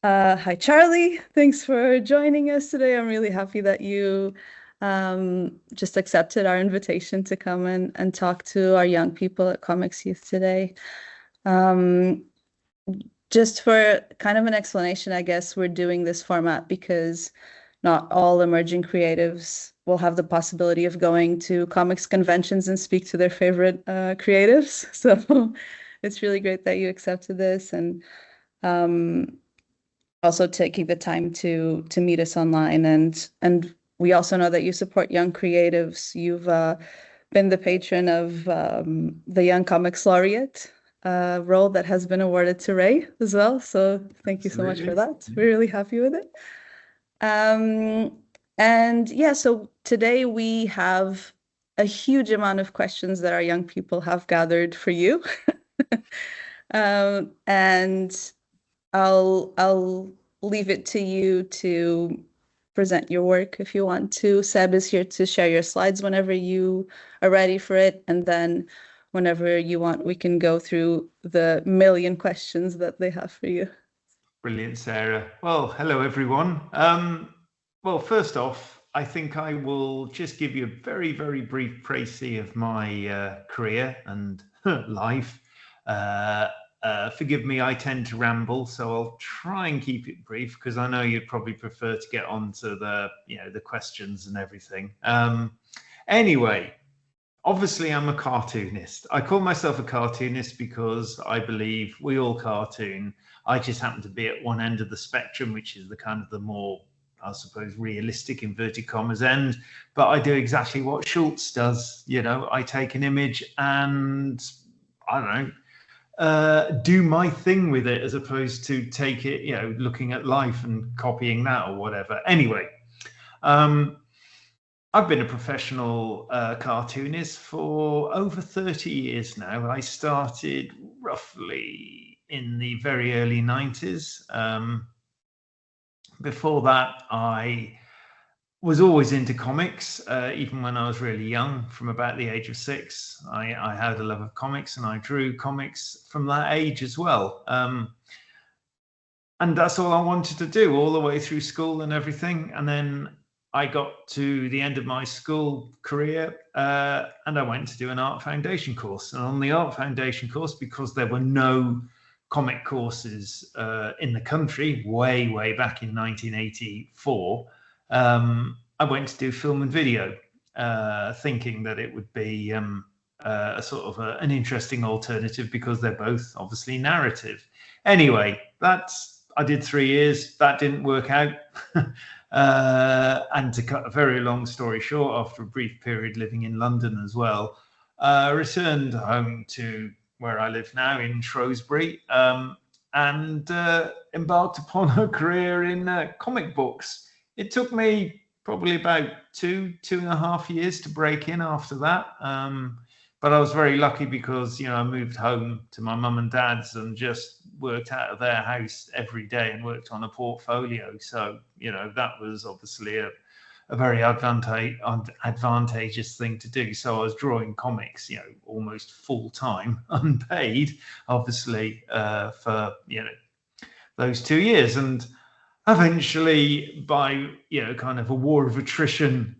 Hi, Charlie. Thanks for joining us today. I'm really happy that you just accepted our invitation to come and talk to our young people at Comics Youth today. Um, just for kind of an explanation, I guess we're doing this format because not all emerging creatives will have the possibility of going to comics conventions and speak to their favorite creatives. So it's really great that you accepted this and um, also taking the time to meet us online. And we also know that you support young creatives. You've been the patron of the Young Comics Laureate role that has been awarded to Ray as well. So thank you so much for Absolutely. that. We're really happy with it. Um, and yeah, so today we have a huge amount of questions that our young people have gathered for you. And I'll leave it to you to present your work if you want to. Seb is here to share your slides whenever you are ready for it, and then whenever you want, we can go through the million questions that they have for you. Brilliant, Sarah. Well, hello, everyone. Well, first off, I think I will just give you a very, very brief précis of my career and life. Forgive me, I tend to ramble, so I'll try and keep it brief because I know you'd probably prefer to get on to the questions and everything. Anyway, obviously, I'm a cartoonist. I call myself a cartoonist because I believe we all cartoon. I just happen to be at one end of the spectrum, which is the kind of the more, I suppose, realistic inverted commas end. But I do exactly what Schultz does. I take an image and I don't know, do my thing with it as opposed to take it, looking at life and copying that or whatever. Anyway, I've been a professional cartoonist for over 30 years now. I started roughly in the very early 90s. Before that, I was always into comics, even when I was really young. From about the age of 6, I had a love of comics and I drew comics from that age as well. And that's all I wanted to do all the way through school and everything. And then I got to the end of my school career and I went to do an art foundation course. And on the art foundation course, because there were no comic courses in the country way back in 1984, I went to do film and video, thinking that it would be a sort of an interesting alternative because they're both obviously narrative. Anyway, I did 3 years. That didn't work out. And to cut a very long story short, after a brief period living in London as well, returned home to where I live now in Shrewsbury, and embarked upon a career in comic books. It took me probably about 2.5 years to break in after that. But I was very lucky because, I moved home to my mum and dad's and just worked out of their house every day and worked on a portfolio. So, that was obviously a very advantageous thing to do. So I was drawing comics, almost full time, unpaid, obviously, for, those 2 years. And eventually, by kind of a war of attrition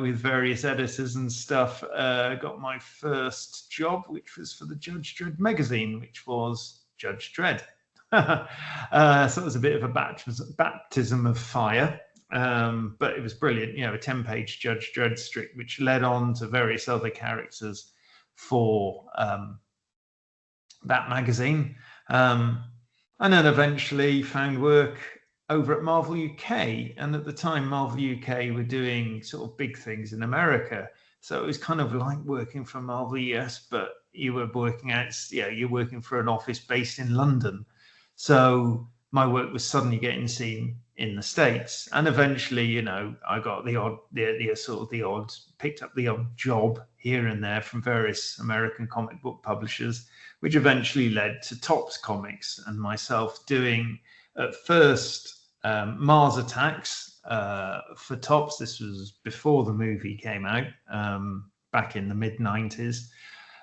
with various editors and stuff, got my first job, which was for the Judge Dredd magazine, which was Judge Dredd. So it was a bit of a baptism of fire, but it was brilliant. A 10-page Judge Dredd strip, which led on to various other characters for that magazine, and then eventually found work over at Marvel UK. And at the time, Marvel UK were doing sort of big things in America. So it was kind of like working for Marvel US, but you were you're working for an office based in London. So my work was suddenly getting seen in the States. And eventually, I got picked up the odd job here and there from various American comic book publishers, which eventually led to Topps Comics and myself doing, at first, Mars Attacks for Topps. This was before the movie came out, back in the mid-90s.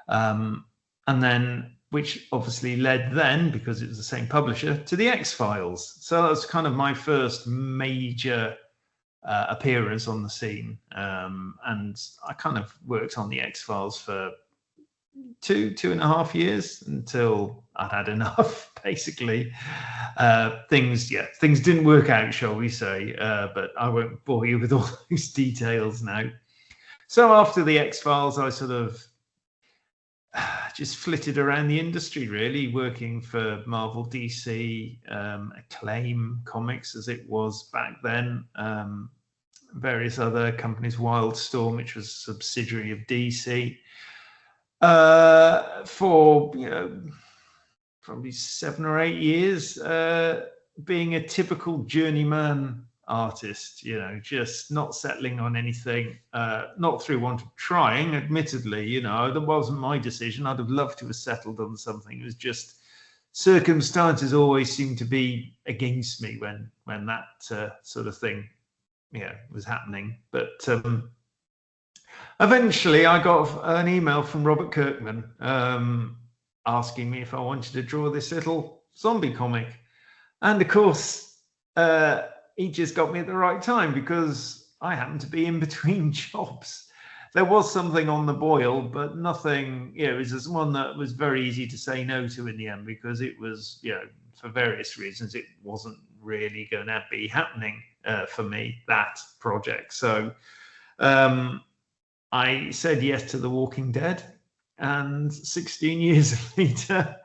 And then which obviously led then, because it was the same publisher, to the X-Files. So that was kind of my first major appearance on the scene. And I kind of worked on the X-Files for 2.5 years until I'd had enough, basically. Things didn't work out, shall we say, but I won't bore you with all those details now. So after the X-Files, I sort of just flitted around the industry, really, working for Marvel, DC, Acclaim Comics, as it was back then, various other companies, Wildstorm, which was a subsidiary of DC, for probably 7 or 8 years, being a typical journeyman artist, just not settling on anything, not through want of trying, admittedly. That wasn't my decision. I'd have loved to have settled on something. It was just circumstances always seemed to be against me when that sort of thing was happening. But eventually I got an email from Robert Kirkman asking me if I wanted to draw this little zombie comic. And of course, he just got me at the right time, because I happened to be in between jobs. There was something on the boil, but nothing, it was just one that was very easy to say no to in the end, because it was, for various reasons, it wasn't really going to be happening for me, that project. So I said yes to The Walking Dead, and 16 years later,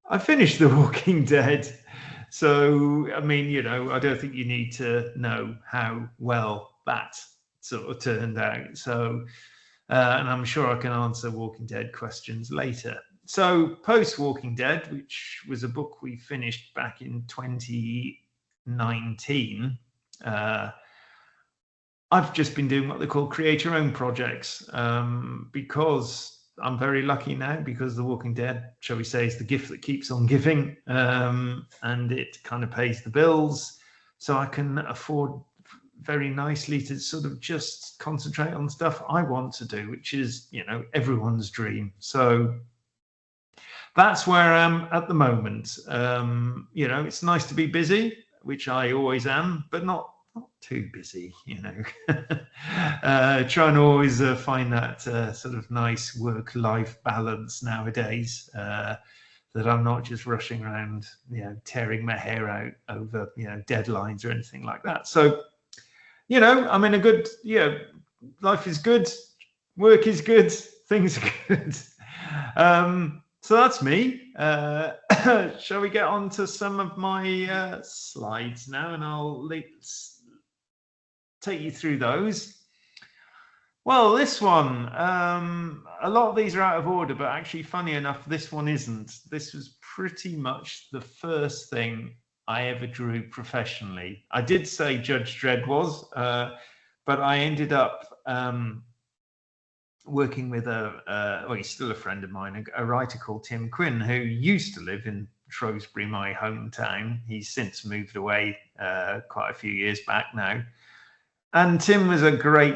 I finished The Walking Dead. So, I mean, I don't think you need to know how well that sort of turned out. So, and I'm sure I can answer Walking Dead questions later. So, post Walking Dead, which was a book we finished back in 2019, I've just been doing what they call create your own projects, because I'm very lucky now, because The Walking Dead, shall we say, is the gift that keeps on giving, and it kind of pays the bills. So I can afford very nicely to sort of just concentrate on stuff I want to do, which is, everyone's dream. So that's where I am at the moment. It's nice to be busy, which I always am, but not too busy, trying to always find that sort of nice work-life balance nowadays, that I'm not just rushing around, tearing my hair out over, deadlines or anything like that. So, I'm in a good, life is good, work is good, things are good. So that's me. Shall we get on to some of my slides now, and I'll take you through those. Well, this one, a lot of these are out of order, but actually, funny enough, this one isn't. This was pretty much the first thing I ever drew professionally. I did say Judge Dredd was, but I ended up working with he's still a friend of mine, a writer called Tim Quinn, who used to live in Shrewsbury, my hometown. He's since moved away quite a few years back now. And Tim was a great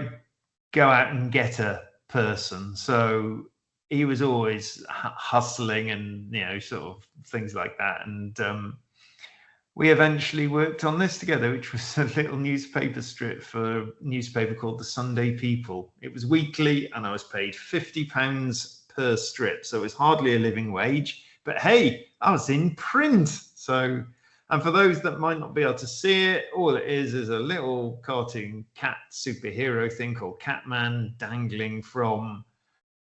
go out and getter person. So he was always hustling and, sort of things like that. And we eventually worked on this together, which was a little newspaper strip for a newspaper called The Sunday People. It was weekly, and I was paid £50 per strip. So it was hardly a living wage. But hey, I was in print. So... And for those that might not be able to see it, all it is a little cartoon cat superhero thing called Catman dangling from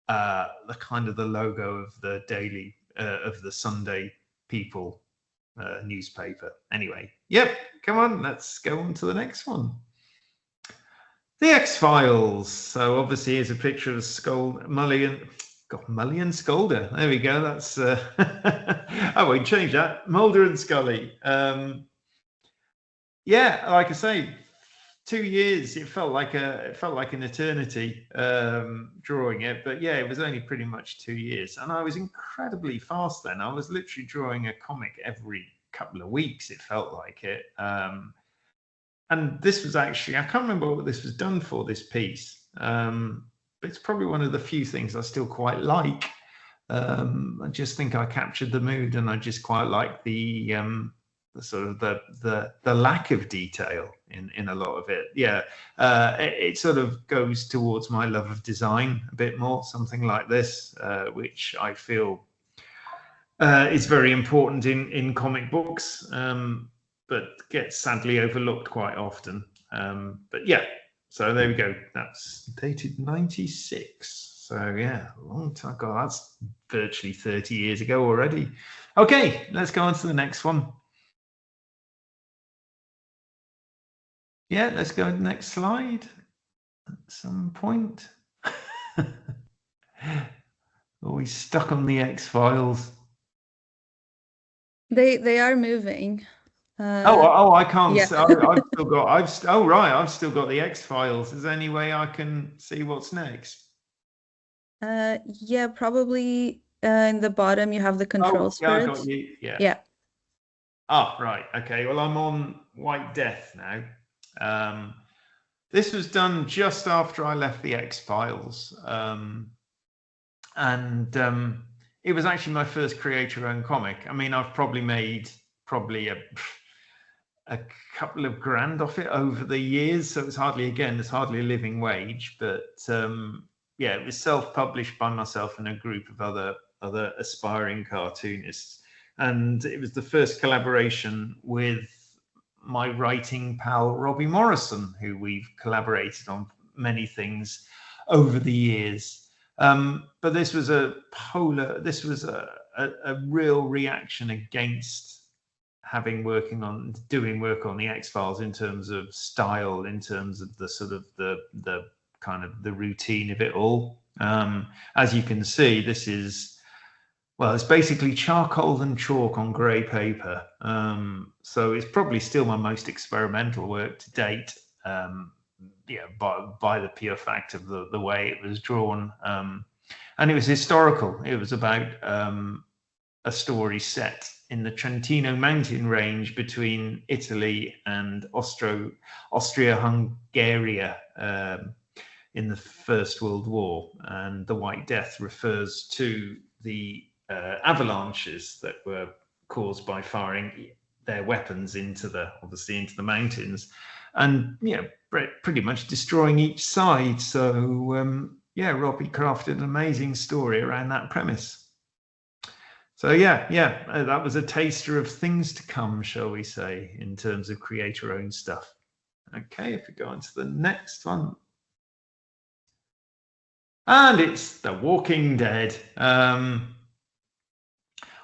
the kind of the logo of the daily, of the Sunday People newspaper. Anyway, yep, come on, let's go on to the next one. The X-Files. So obviously here's a picture of Mully and Scolder. There we go. That's I won't change that. Mulder and Scully. Yeah, like I say, 2 years. It felt like an eternity drawing it, but yeah, it was only pretty much 2 years, and I was incredibly fast then. I was literally drawing a comic every couple of weeks. It felt like it. And this was actually, I can't remember what this was done for, this piece. But it's probably one of the few things I still quite like. I just think I captured the mood, and I just quite like the sort of the lack of detail in a lot of it. Yeah, it sort of goes towards my love of design a bit more, something like this, which I feel is very important in comic books, but gets sadly overlooked quite often. But yeah, so there we go. That's dated 96. So yeah, a long time ago. That's virtually 30 years ago already. Okay, let's go on to the next one. Yeah, let's go to the next slide at some point. Always stuck on the X-Files. They are moving. I can't. Yeah. I've still got. I've still got the X-Files. Is there any way I can see what's next? Yeah, probably in the bottom you have the control yeah, I spreads. got you. Yeah. Yeah. Oh, right. Okay. Well, I'm on White Death now. This was done just after I left the X-Files, and it was actually my first creator-owned comic. I mean, I've probably made a couple of grand off it over the years, so it's hardly a living wage, but yeah, it was self-published by myself and a group of other aspiring cartoonists, and it was the first collaboration with my writing pal Robbie Morrison, who we've collaborated on many things over the years. But this was a real reaction against doing work on the X-Files in terms of style, in terms of the sort of the kind of the routine of it all. As you can see, this is, well, it's basically charcoal and chalk on grey paper. So it's probably still my most experimental work to date. Yeah, by the pure fact of the way it was drawn. And it was historical. It was about a story set in the Trentino mountain range between Italy and Austria-Hungary in the First World War. And the White Death refers to the avalanches that were caused by firing their weapons into the mountains, and pretty much destroying each side. So yeah, Robbie crafted an amazing story around that premise. So yeah, that was a taster of things to come, shall we say, in terms of creator-owned stuff. Okay, if we go on to the next one. And it's The Walking Dead.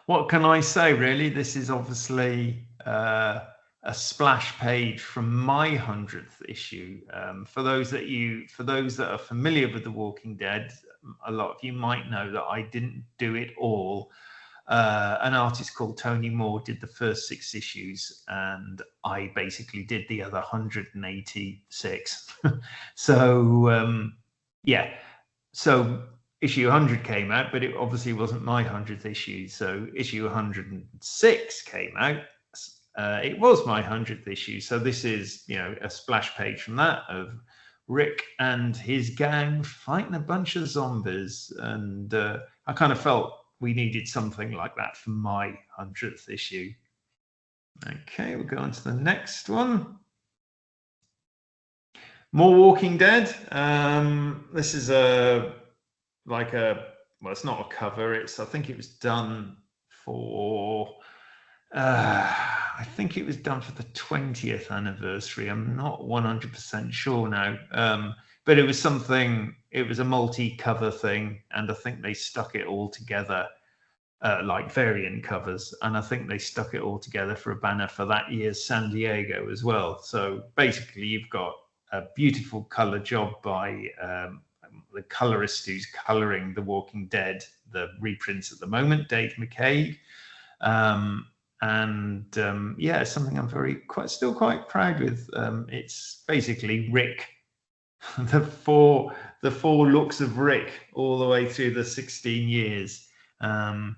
What can I say, really? This is obviously a splash page from my 100th issue. For those that are familiar with The Walking Dead, a lot of you might know that I didn't do it all. An artist called Tony Moore did the first 6 issues, and I basically did the other 186. So yeah, so issue 100 came out, but it obviously wasn't my 100th issue. So issue 106 came out. It was my 100th issue. So this is, a splash page from that of Rick and his gang fighting a bunch of zombies. And I kind of felt we needed something like that for my 100th issue. Okay, we'll go on to the next one. More Walking Dead. This is well, it's not a cover. I think it was done for, I think it was done for the 20th anniversary. I'm not 100% sure now. But it was a multi-cover thing, and I think they stuck it all together, like variant covers, and I think they stuck it all together for a banner for that year's San Diego as well. So basically, you've got a beautiful color job by the colorist who's coloring The Walking Dead, the reprints at the moment, Dave McCaig. Yeah, it's something I'm still quite proud with. It's basically Rick, the four looks of Rick all the way through the 16 years. And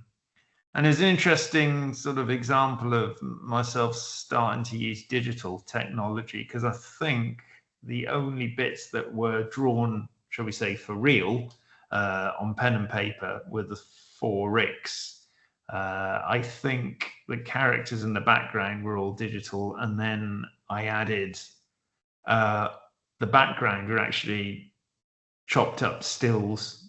it's an interesting sort of example of myself starting to use digital technology, because I think the only bits that were drawn, shall we say, for real on pen and paper were the 4 Ricks. I think the characters in the background were all digital, and then I added the background were actually chopped up stills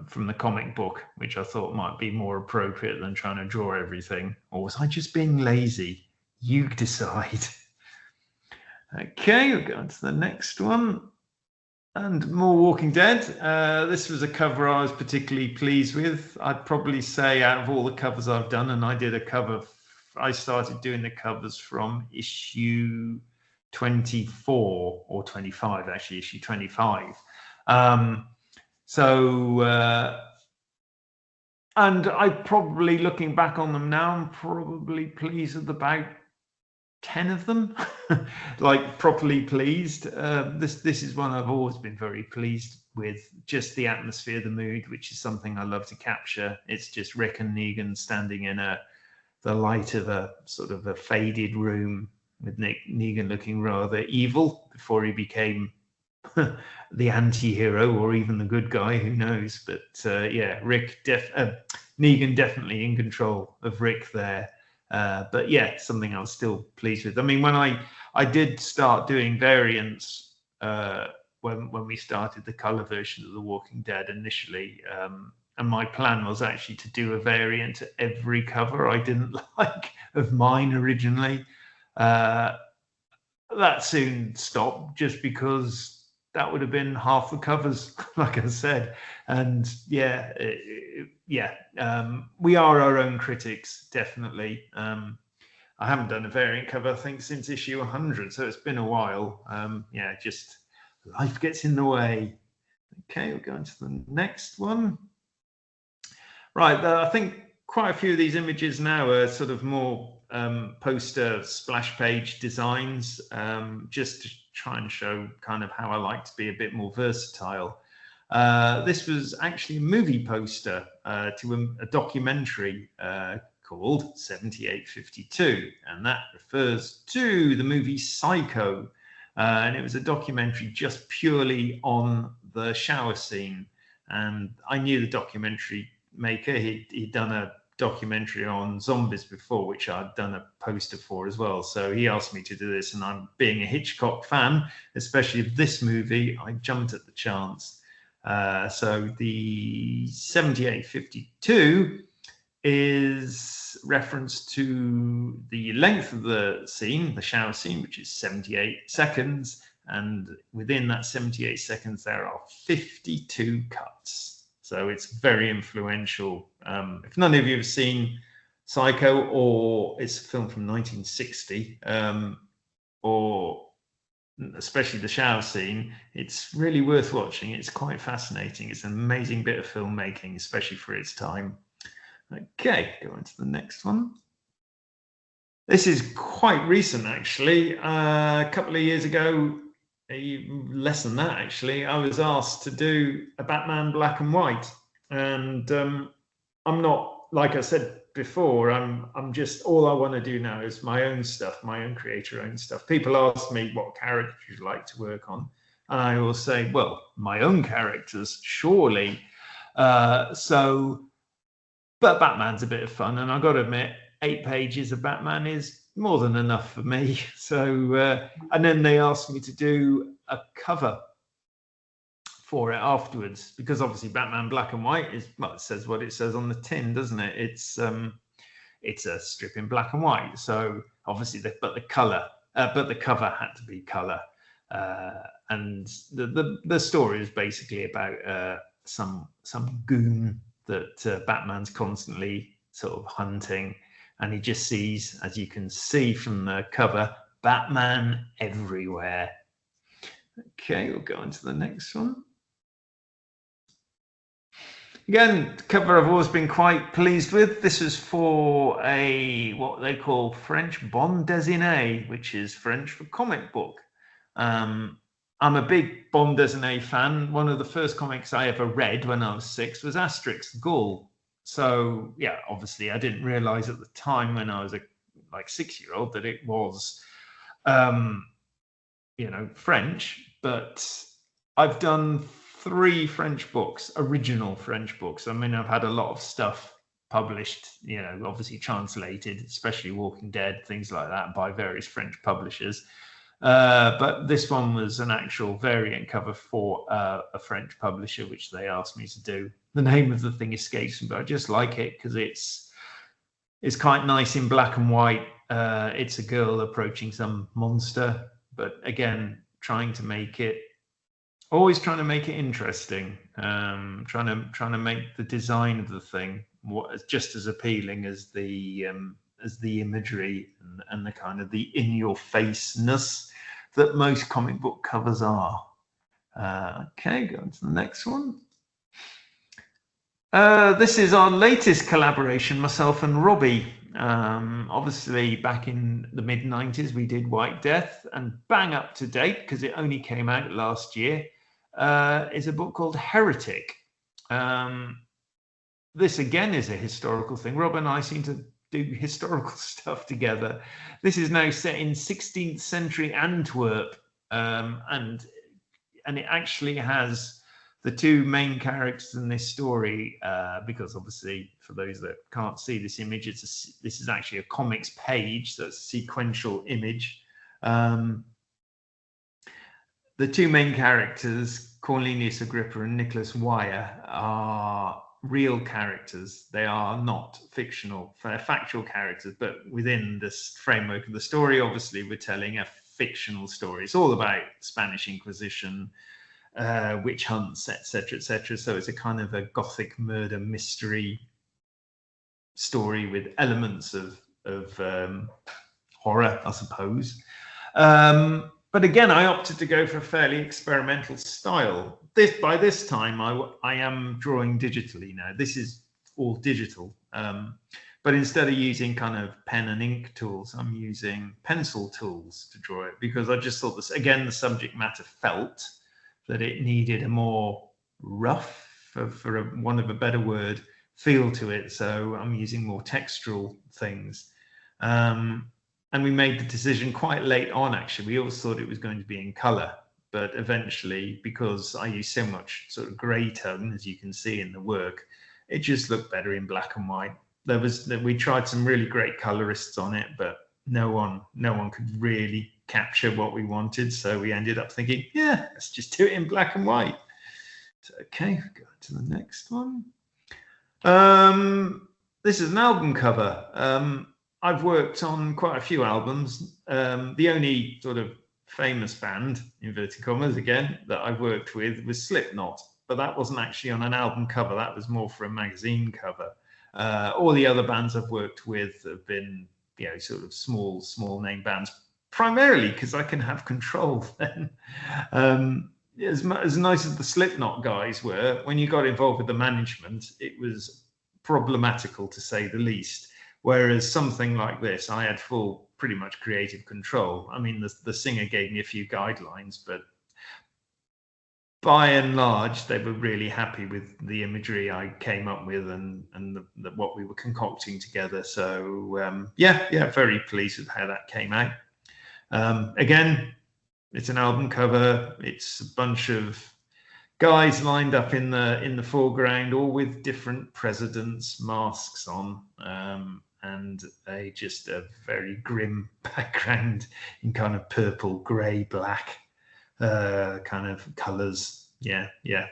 from the comic book, which I thought might be more appropriate than trying to draw everything. Or was I just being lazy? You decide. Okay, we'll go on to the next one. And more Walking Dead. This was a cover I was particularly pleased with. I'd probably say out of all the covers I've done, and I did a cover, I started doing the covers from issue 24 or 25, actually, issue 25. And I probably, looking back on them now, I'm probably pleased with about 10 of them, like properly pleased. This is one I've always been very pleased with, just the atmosphere, the mood, which is something I love to capture. It's just Rick and Negan standing in the light of a sort of a faded room with Negan looking rather evil before he became the anti-hero or even the good guy, who knows. But yeah, Negan definitely in control of Rick there. But yeah, something I was still pleased with. I mean, when I did start doing variants when we started the color version of The Walking Dead initially, and my plan was actually to do a variant to every cover I didn't like of mine originally. That soon stopped, just because that would have been half the covers, like I said. And yeah, we are our own critics, definitely. I haven't done a variant cover, I think, since issue 100, so it's been a while. Yeah, just life gets in the way. Okay, we'll go on to the next one. Right, I think quite a few of these images now are sort of more poster splash page designs, just to try and show kind of how I like to be a bit more versatile. This was actually a movie poster to a documentary called 7852, and that refers to the movie Psycho. And it was a documentary just purely on the shower scene. And I knew the documentary maker. He'd done a documentary on zombies before, which I'd done a poster for as well. So he asked me to do this, and I'm, being a Hitchcock fan, especially of this movie, I jumped at the chance. So the 7852 is reference to the length of the scene, the shower scene, which is 78 seconds. And within that 78 seconds, there are 52 cuts. So it's very influential. If none of you have seen Psycho, or it's a film from 1960, or especially the shower scene, it's really worth watching. It's quite fascinating. It's an amazing bit of filmmaking, especially for its time. Okay, go on to the next one. This is quite recent, actually. A couple of years ago, less than that, actually, I was asked to do a Batman black and white. And I'm not, like I said before, I'm just, all I want to do now is my own stuff, my own creator-owned stuff. People ask me what characters you'd like to work on, and I will say, well, my own characters, surely. But Batman's a bit of fun, and I've got to admit, 8 pages of Batman is more than enough for me. So, and then they asked me to do a cover for it afterwards, because obviously Batman black and white is, well, it says what it says on the tin, doesn't it? It's a strip in black and white. So obviously, but the cover had to be color, and the story is basically about some goon that Batman's constantly sort of hunting, and he just sees, as you can see from the cover, Batman everywhere. Okay, we'll go on to the next one. Again, the cover I've always been quite pleased with. This is for what they call French bande dessinée, which is French for comic book. I'm a big bande dessinée fan. One of the first comics I ever read when I was 6 was Asterix the Gaul. So yeah, obviously I didn't realize at the time when I was a 6-year-old that it was, French. But I've done 3 French books, original French books. I mean, I've had a lot of stuff published, you know, obviously translated, especially Walking Dead, things like that, by various French publishers. But this one was an actual variant cover for a French publisher, which they asked me to do. The name of the thing escapes me, but I just like it because it's quite nice in black and white. It's a girl approaching some monster, but again, always trying to make it interesting. Trying to make the design of the thing just as appealing as the imagery and the kind of the in-your-faceness that most comic book covers are. Okay, go on to the next one. This is our latest collaboration, myself and Robbie. Obviously, back in the mid-90s, we did White Death, and bang up to date, because it only came out last year, is a book called Heretic. This, again, is a historical thing. Rob and I seem to do historical stuff together. This is now set in 16th century Antwerp, and it actually has the 2 main characters in this story, because obviously for those that can't see this image, this is actually a comics page, so it's a sequential image. The 2 main characters, Cornelius Agrippa and Nicholas Wire, are real characters. They are not fictional. They're factual characters, but within this framework of the story, obviously we're telling a fictional story. It's all about Spanish Inquisition, witch hunts, etc., etc. So it's a kind of a gothic murder mystery story with elements of horror, I suppose. But again, I opted to go for a fairly experimental style. By this time, I am drawing digitally now. This is all digital. But instead of using kind of pen and ink tools, I'm using pencil tools to draw it, because I just thought this, again, the subject matter felt that it needed a more rough, for want of a better word, feel to it. So I'm using more textural things. And we made the decision quite late on, actually. We always thought it was going to be in color, but eventually, because I use so much sort of gray tone, as you can see in the work, it just looked better in black and white. We tried some really great colorists on it, but no one could really capture what we wanted. So we ended up thinking, yeah, let's just do it in black and white. So, okay, go to the next one. This is an album cover. I've worked on quite a few albums. The only sort of famous band, inverted commas again, that I've worked with was Slipknot, but that wasn't actually on an album cover. That was more for a magazine cover. All the other bands I've worked with have been, you know, sort of small name bands, primarily because I can have control then. As nice as the Slipknot guys were, when you got involved with the management, it was problematical, to say the least. Whereas something like this, I had full, pretty much creative control. I mean, the singer gave me a few guidelines, but by and large, they were really happy with the imagery I came up with and what we were concocting together. So yeah, very pleased with how that came out. Again, it's an album cover. It's a bunch of guys lined up in the foreground, all with different presidents' masks on, and just a very grim background in kind of purple, grey, black kind of colours. Yeah,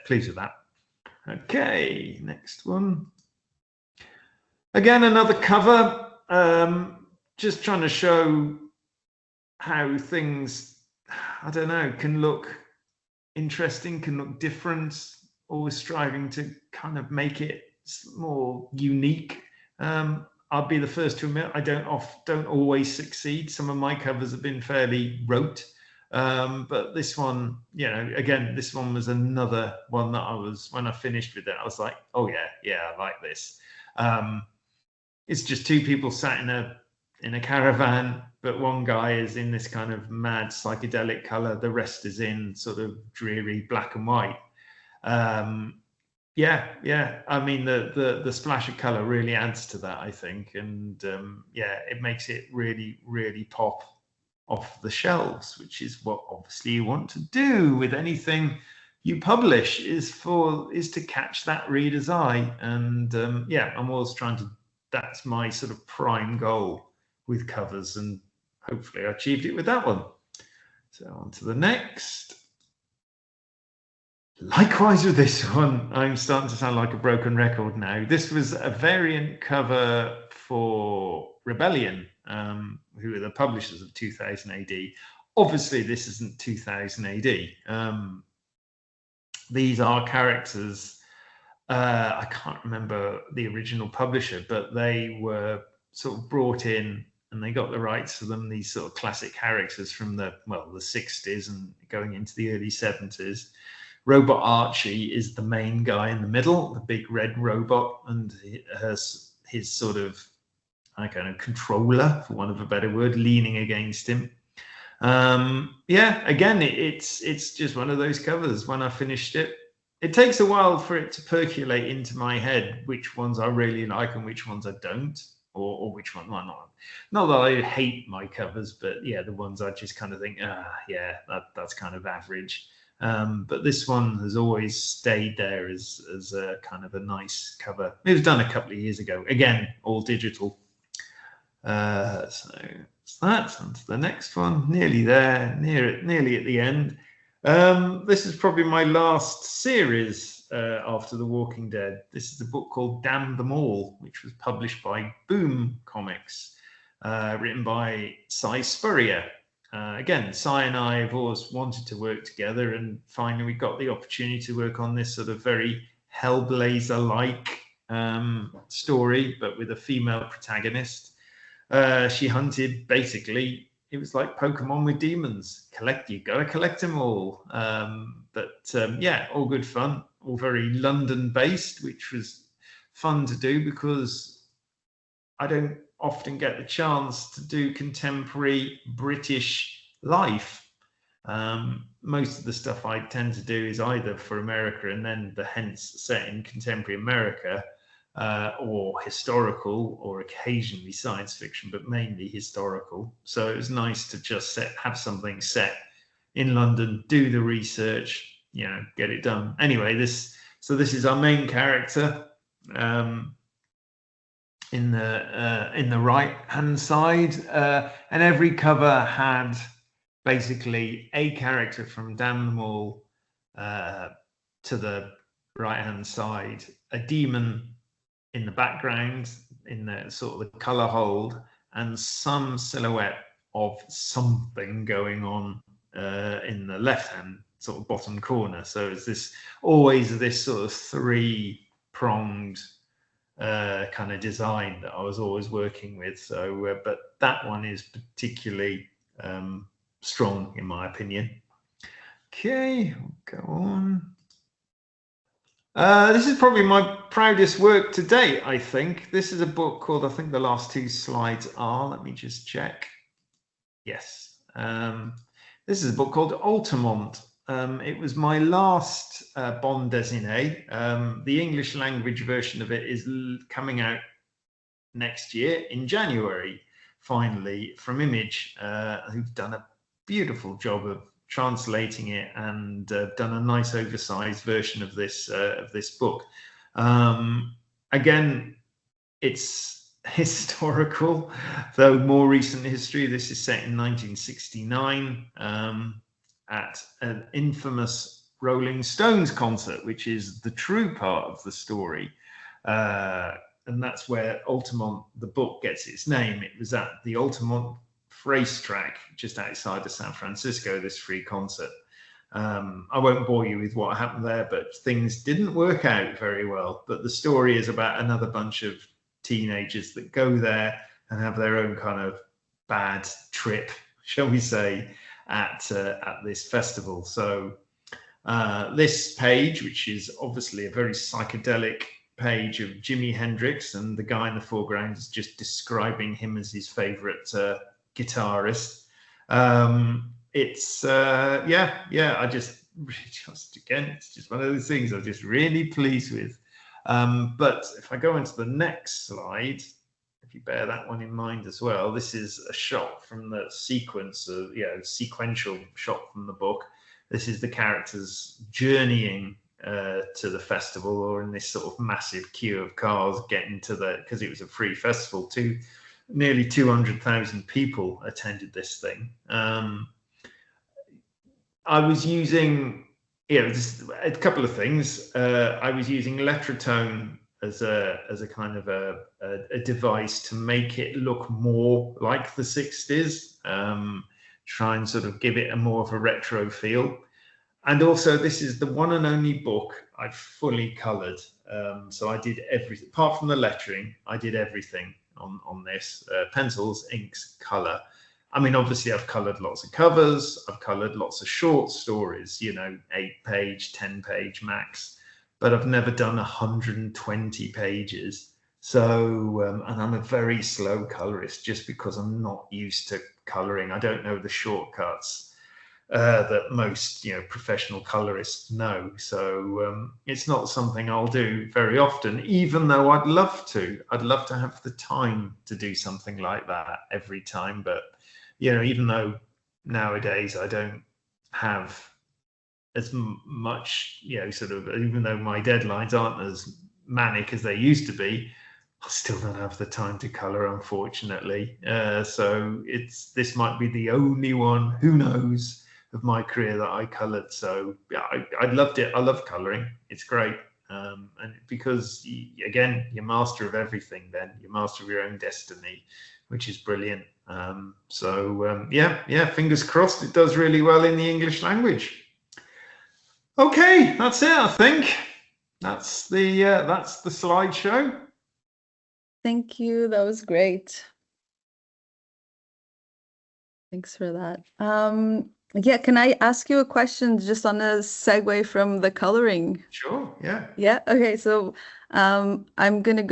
pleased with that. Okay, next one. Again, another cover. Just trying to show how things, I don't know, can look interesting, can look different, always striving to kind of make it more unique. I'll be the first to admit I don't always succeed. Some of my covers have been fairly rote, but this one, you know, again, this one was another one that when I finished with it, I was like, oh yeah, I like this. It's just 2 people sat in a caravan, but one guy is in this kind of mad psychedelic color. The rest is in sort of dreary black and white. Yeah. I mean, the splash of color really adds to that, I think. And yeah, it makes it really, really pop off the shelves, which is what obviously you want to do with anything you publish is to catch that reader's eye. And yeah, I'm always trying to, that's my sort of prime goal with covers, and hopefully I achieved it with that one. So on to the next. Likewise with this one, I'm starting to sound like a broken record now. This was a variant cover for Rebellion, who are the publishers of 2000 AD. Obviously, this isn't 2000 AD. These are characters, I can't remember the original publisher, but they were sort of brought in and they got the rights to them, these sort of classic characters from the 60s and going into the early 70s. Robot Archie is the main guy in the middle, the big red robot, and his sort of, I kind of controller, for want of a better word, leaning against him. Yeah, again, it's just one of those covers. When I finished it, it takes a while for it to percolate into my head which ones I really like and which ones I don't, or which one might not. Not that I hate my covers, but yeah, the ones I just kind of think, yeah, that's kind of average. But this one has always stayed there as a kind of a nice cover. It was done a couple of years ago. Again, all digital. So that's on to the next one. Nearly there, nearly at the end. This is probably my last series after The Walking Dead. This is a book called Damn Them All, which was published by Boom Comics, written by Cy Spurrier. Again, Cy and I have always wanted to work together, and finally we got the opportunity to work on this sort of very Hellblazer-like story, but with a female protagonist. She hunted, basically, it was like Pokemon with demons. You gotta collect them all. Yeah, all good fun, all very London-based, which was fun to do because I don't often get the chance to do contemporary British life. Most of the stuff I tend to do is either for America and then the hence set in contemporary America, or historical, or occasionally science fiction, but mainly historical. So it was nice to just have something set in London, do the research, get it done. Anyway, this is our main character. In the right hand side, and every cover had basically a character from Damn Them All to the right hand side, a demon in the background in the sort of the color hold, and some silhouette of something going on in the left hand sort of bottom corner. So it's always this sort of three-pronged kind of design that I was always working with. So, but that one is particularly strong in my opinion. Okay, we'll go on. This is probably my proudest work to date, I think. This is a book called, I think the last two slides are, let me just check. Yes. This is a book called Altamont. It was my last bande dessinée. The English language version of it is coming out next year in January, finally, from Image, who've done a beautiful job of translating it and done a nice oversized version of this book. Again, it's historical, though more recent history. This is set in 1969 at an infamous Rolling Stones concert, which is the true part of the story. And that's where Altamont, the book, gets its name. It was at the Altamont racetrack just outside of San Francisco, this free concert. I won't bore you with what happened there, but things didn't work out very well. But the story is about another bunch of teenagers that go there and have their own kind of bad trip, shall we say, at this festival. So this page, which is obviously a very psychedelic page of Jimi Hendrix, and the guy in the foreground is just describing him as his favorite guitarist. It's I just again, it's just one of those things I'm just really pleased with. But if I go into the next slide, if you bear that one in mind as well, this is a shot from the sequential shot from the book. this is the characters journeying to the festival, or in this sort of massive queue of cars getting to because it was a free festival. Nearly 200,000 people attended this thing. I was using, just a couple of things. I was using Letrotone as a kind of a device to make it look more like the 60s, try and sort of give it a more of a retro feel. And also, this is the one and only book I've fully coloured. So I did everything, apart from the lettering, I did everything on this, pencils, inks, colour. I mean, obviously, I've coloured lots of covers. I've coloured lots of short stories, 8-page, 10-page max. But I've never done 120 pages. So, and I'm a very slow colorist just because I'm not used to colouring. I don't know the shortcuts that most, professional colorists know. So it's not something I'll do very often, even though I'd love to. I'd love to have the time to do something like that every time. But even though nowadays I don't have as much, even though my deadlines aren't as manic as they used to be, I still don't have the time to color, unfortunately. So this might be the only one, who knows, of my career that I colored. So yeah, I loved it. I love coloring. It's great. And because, again, you're master of everything then. You're master of your own destiny, which is brilliant. Yeah, fingers crossed it does really well in the English language. Okay, that's it, I think. That's the slideshow. Thank you. That was great. Thanks for that. Yeah, can I ask you a question just on a segue from the coloring? Sure, yeah. Yeah, okay. So I'm gonna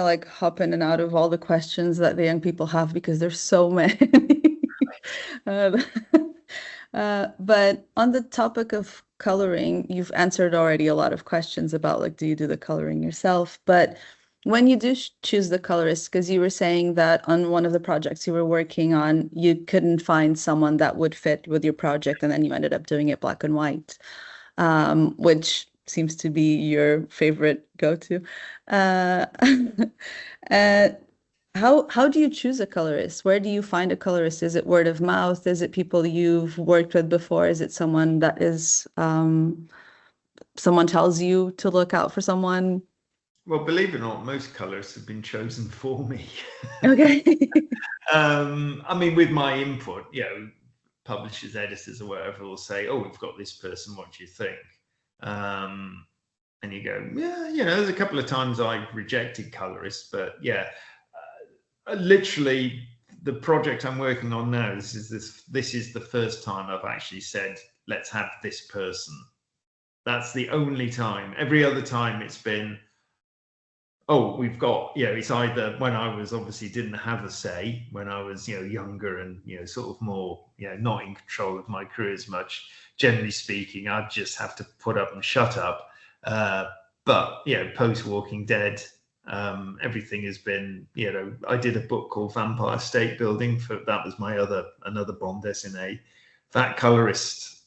like hop in and out of all the questions that the young people have because there's so many. But on the topic of coloring, you've answered already a lot of questions about like, do you do the coloring yourself? But when you do choose the colorist, because you were saying that on one of the projects you were working on, you couldn't find someone that would fit with your project, and then you ended up doing it black and white, which seems to be your favorite go-to. Uh, how do you choose a colorist? Where do you find a colorist? Is it word of mouth? Is it people you've worked with before? Is it someone that is someone tells you to look out for someone? Well, believe it or not, most colorists have been chosen for me. Okay. I mean, with my input, publishers, editors, or whatever will say, "Oh, we've got this person. What do you think?" And you go, "Yeah, there's a couple of times I've rejected colorists, but yeah, literally the project I'm working on now. This is the first time I've actually said, let's have this person. That's the only time. Every other time it's been, oh, we've got, it's either when I was obviously didn't have a say, when I was, younger and, sort of more, not in control of my career as much. Generally speaking, I'd just have to put up and shut up. But, post Walking Dead, everything has been, I did a book called Vampire State Building. That was another Bond SNA. That colorist,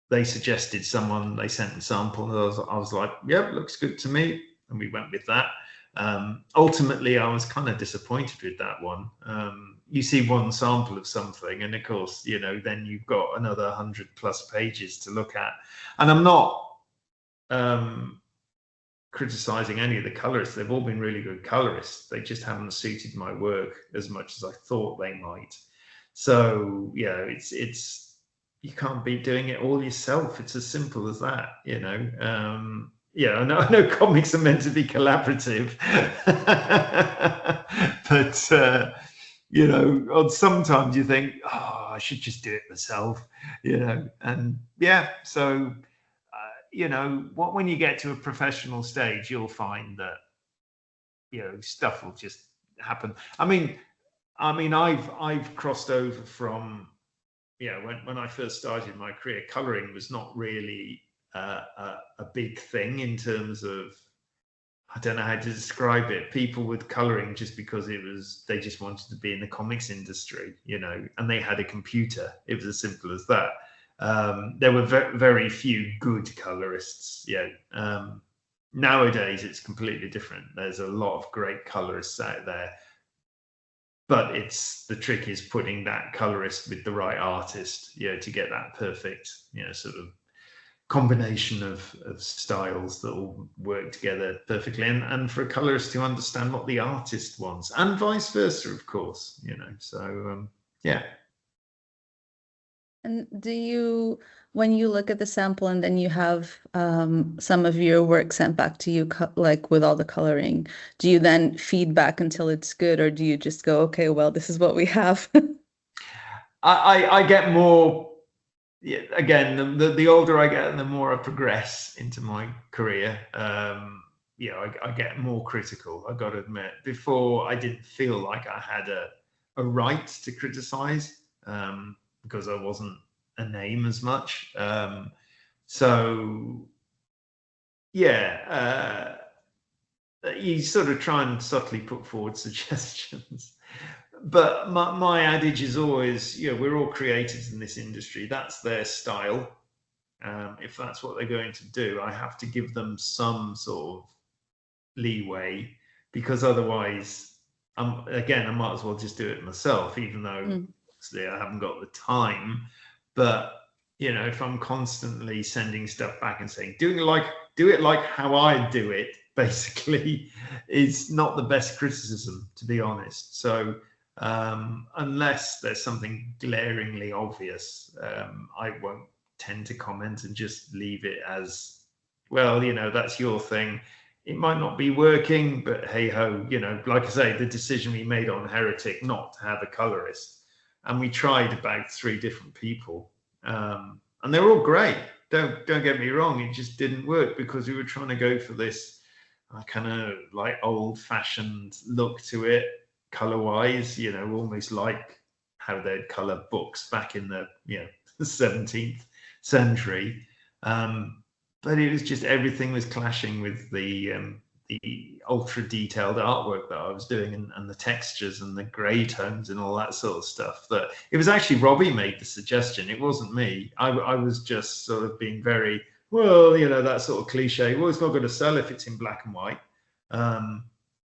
they suggested someone, they sent a sample, and I was like, yep, looks good to me. And we went with that. Ultimately, I was kind of disappointed with that one. You see one sample of something, and of course, then you've got another 100+ pages to look at. And I'm not criticizing any of the colorists. They've all been really good colorists. They just haven't suited my work as much as I thought they might. So, it's you can't be doing it all yourself. It's as simple as that, I know comics are meant to be collaborative, but sometimes you think, oh, I should just do it myself, and so when you get to a professional stage, you'll find that stuff will just happen. I mean, I've crossed over from when I first started my career, coloring was not really a big thing in terms of, I don't know how to describe it. People with coloring just because they just wanted to be in the comics industry, and they had a computer. It was as simple as that. There were very few good colorists. Nowadays it's completely different. There's a lot of great colorists out there, but the trick is putting that colorist with the right artist, to get that perfect, sort of combination of styles that will work together perfectly, and for a colorist to understand what the artist wants, and vice versa, of course, so yeah. And when you look at the sample and then you have some of your work sent back to you, like with all the coloring, do you then feedback until it's good, or do you just go, okay, well, this is what we have? I get more, again, the older I get and the more I progress into my career, I get more critical, I got to admit. Before, I didn't feel like I had a right to criticize, because I wasn't a name as much. So yeah, you sort of try and subtly put forward suggestions. But my adage is always, we're all creatives in this industry. That's their style. If that's what they're going to do, I have to give them some sort of leeway, because otherwise, again, I might as well just do it myself, even though obviously I haven't got the time. But if I'm constantly sending stuff back and saying, do it like how I do it, basically, is not the best criticism, to be honest. So unless there's something glaringly obvious, I won't tend to comment and just leave it as, well, that's your thing. It might not be working, but hey ho, like I say, the decision we made on Heretic not to have a colorist, and we tried about 3 different people, and they're all great. Don't get me wrong, it just didn't work because we were trying to go for this kind of like old-fashioned look to it, color-wise, almost like how they'd color books back in the the 17th century. But it was just, everything was clashing with the ultra detailed artwork that I was doing, and the textures and the grey tones and all that sort of stuff. That it was actually Robbie made the suggestion. It wasn't me. I was just sort of being very, well, that sort of cliche. Well, it's not going to sell if it's in black and white.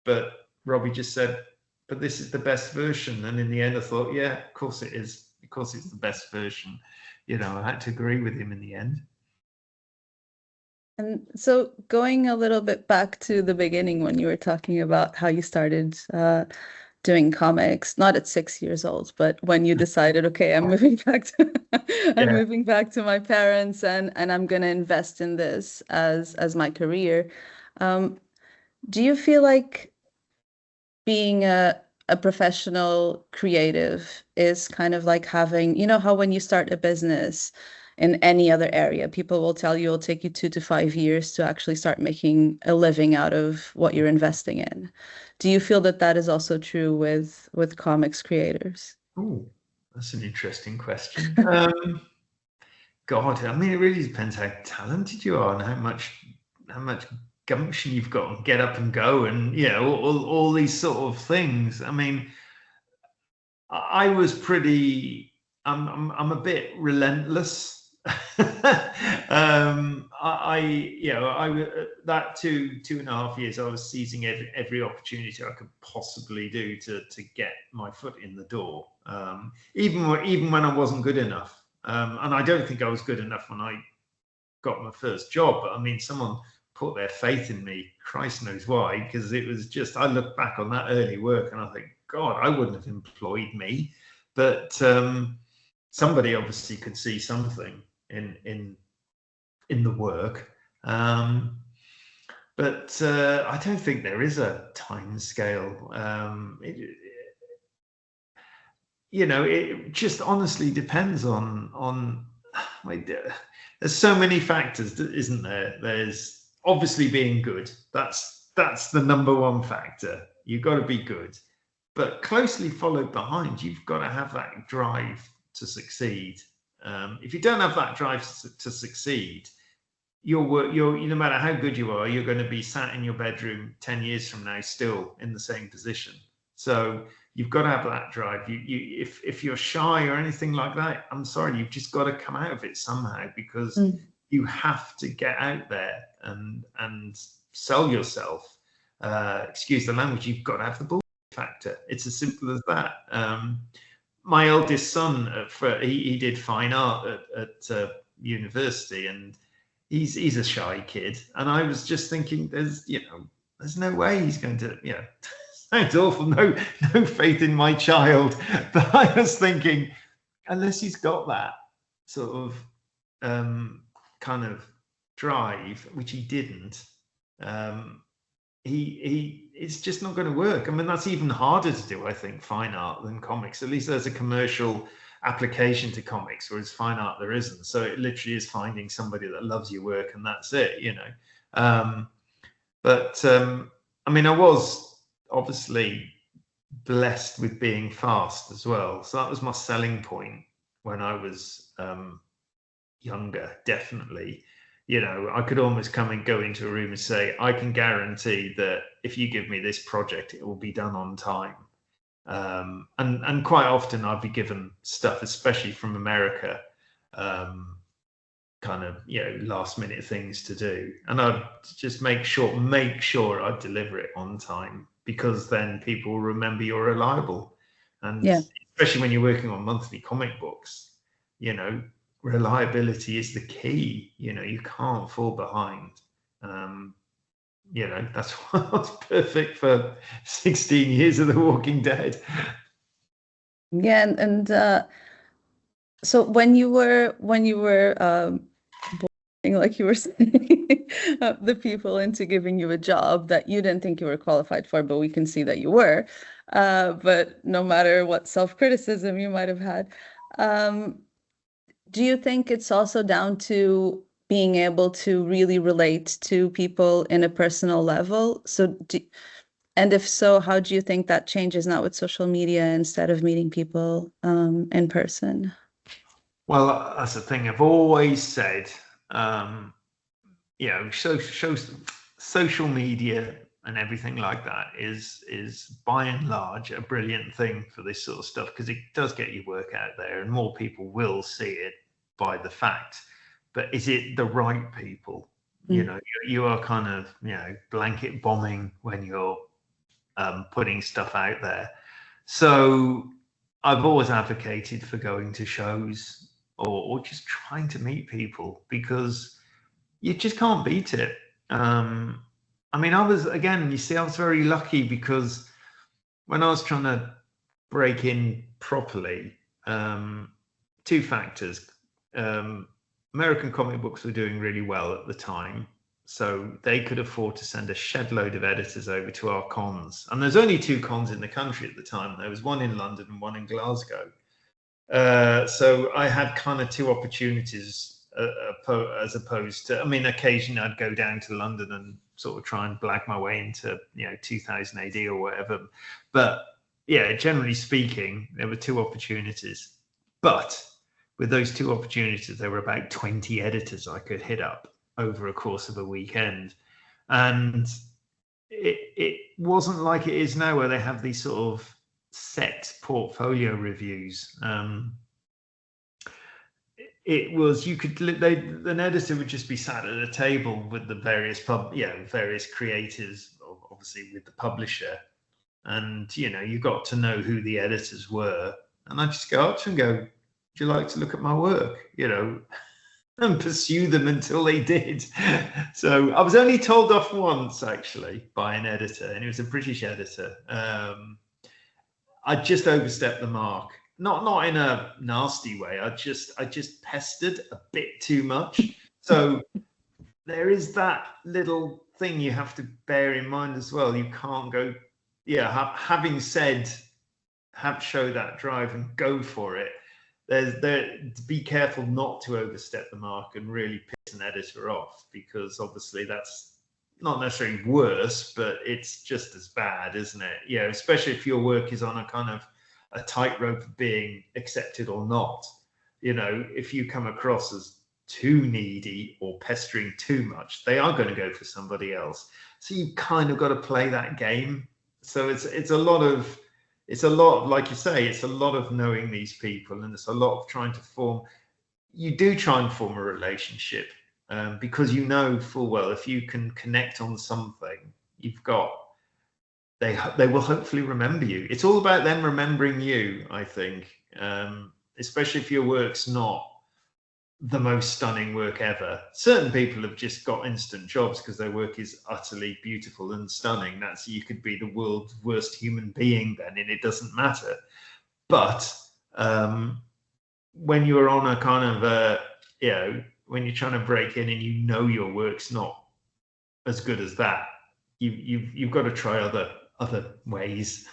But Robbie just said, but this is the best version. And in the end, I thought, yeah, of course it is. Of course it's the best version. I had to agree with him in the end. And so going a little bit back to the beginning, when you were talking about how you started doing comics, not at 6 years old, but when you decided, okay, I'm moving back to moving back to my parents, and I'm going to invest in this as my career. Do you feel like being a professional creative is kind of like having, how when you start a business in any other area, people will tell you it'll take you 2 to 5 years to actually start making a living out of what you're investing in. Do you feel that is also true with comics creators? Oh, that's an interesting question. God, I mean, it really depends how talented you are and how much gumption you've got, and get up and go, and all these sort of things. I mean, I was pretty. I'm a bit relentless. That 2.5 years, I was seizing every opportunity I could possibly do to get my foot in the door, even when I wasn't good enough. And I don't think I was good enough when I got my first job. But I mean, someone put their faith in me, Christ knows why, because it was just, I look back on that early work and I think, God, I wouldn't have employed me. But somebody obviously could see something in the work. But I don't think there is a time scale. It just honestly depends on there's so many factors, isn't there? There's obviously being good. That's the number one factor. You've got to be good. But closely followed behind, you've got to have that drive to succeed. If you don't have that drive to succeed, no matter how good you are, you're going to be sat in your bedroom 10 years from now still in the same position. So you've got to have that drive. If you're shy or anything like that, I'm sorry, you've just got to come out of it somehow, because you have to get out there and sell yourself. Excuse the language, you've got to have the bull factor. It's as simple as that. My eldest son, he did fine art at university, and he's a shy kid. And I was just thinking, there's no way he's going to, sounds awful, no faith in my child. But I was thinking, unless he's got that sort of kind of drive, which he didn't, it's just not going to work. I mean, that's even harder to do, I think, fine art than comics. At least there's a commercial application to comics, whereas fine art there isn't. So it literally is finding somebody that loves your work, and that's it, I mean, I was obviously blessed with being fast as well. So that was my selling point when I was younger, definitely. I could almost come and go into a room and say, I can guarantee that if you give me this project, it will be done on time. And quite often I'd be given stuff, especially from America, kind of, last minute things to do. And I'd just make sure I deliver it on time, because then people will remember you're reliable. And especially when you're working on monthly comic books, reliability is the key. You can't fall behind. That's what's perfect for 16 years of The Walking Dead. Yeah, and so when you were boring, like you were saying, the people into giving you a job that you didn't think you were qualified for, but we can see that you were. But no matter what self-criticism you might have had, do you think it's also down to being able to really relate to people in a personal level? And if so, how do you think that changes now with social media instead of meeting people in person? Well, that's the thing I've always said. Social media and everything like that is by and large a brilliant thing for this sort of stuff, because it does get your work out there and more people will see it by the fact. But is it the right people? You are kind of blanket bombing when you're putting stuff out there. So I've always advocated for going to shows or just trying to meet people, because you just can't beat it. I mean, I was very lucky, because when I was trying to break in properly, two factors. American comic books were doing really well at the time, so they could afford to send a shed load of editors over to our cons. And there's only two cons in the country at the time. There was one in London and one in Glasgow. So I had kind of two opportunities, as opposed to, I mean, occasionally I'd go down to London and sort of try and blag my way into 2000 AD or whatever. But yeah, generally speaking, there were two opportunities. But with those two opportunities, there were about 20 editors I could hit up over a course of a weekend. And it wasn't like it is now, where they have these sort of set portfolio reviews. It was, an editor would just be sat at a table with the various creators, obviously with the publisher, and you got to know who the editors were. And I just go up to them and go, "Would you like to look at my work?" And pursue them until they did. So I was only told off once, actually, by an editor, and it was a British editor. I just overstepped the mark. Not in a nasty way. I just pestered a bit too much. So there is that little thing you have to bear in mind as well. You can't go, having said, show that drive and go for it. Be careful not to overstep the mark and really piss an editor off, because obviously that's not necessarily worse, but it's just as bad, isn't it? Especially if your work is on a kind of a tightrope of being accepted or not. If you come across as too needy or pestering too much, they are going to go for somebody else. So you kind of got to play that game. So it's a lot of it's a lot, like you say, it's a lot of knowing these people, and it's a lot of trying to form. You do try and form a relationship, because you know full well if you can connect on something, you've got they will hopefully remember you. It's all about them remembering you, I think, especially if your work's not the most stunning work ever. Certain people have just got instant jobs because their work is utterly beautiful and stunning. That's, you could be the world's worst human being then, and it doesn't matter. But when you're on a kind of when you're trying to break in and you know your work's not as good as that, you've got to try other ways.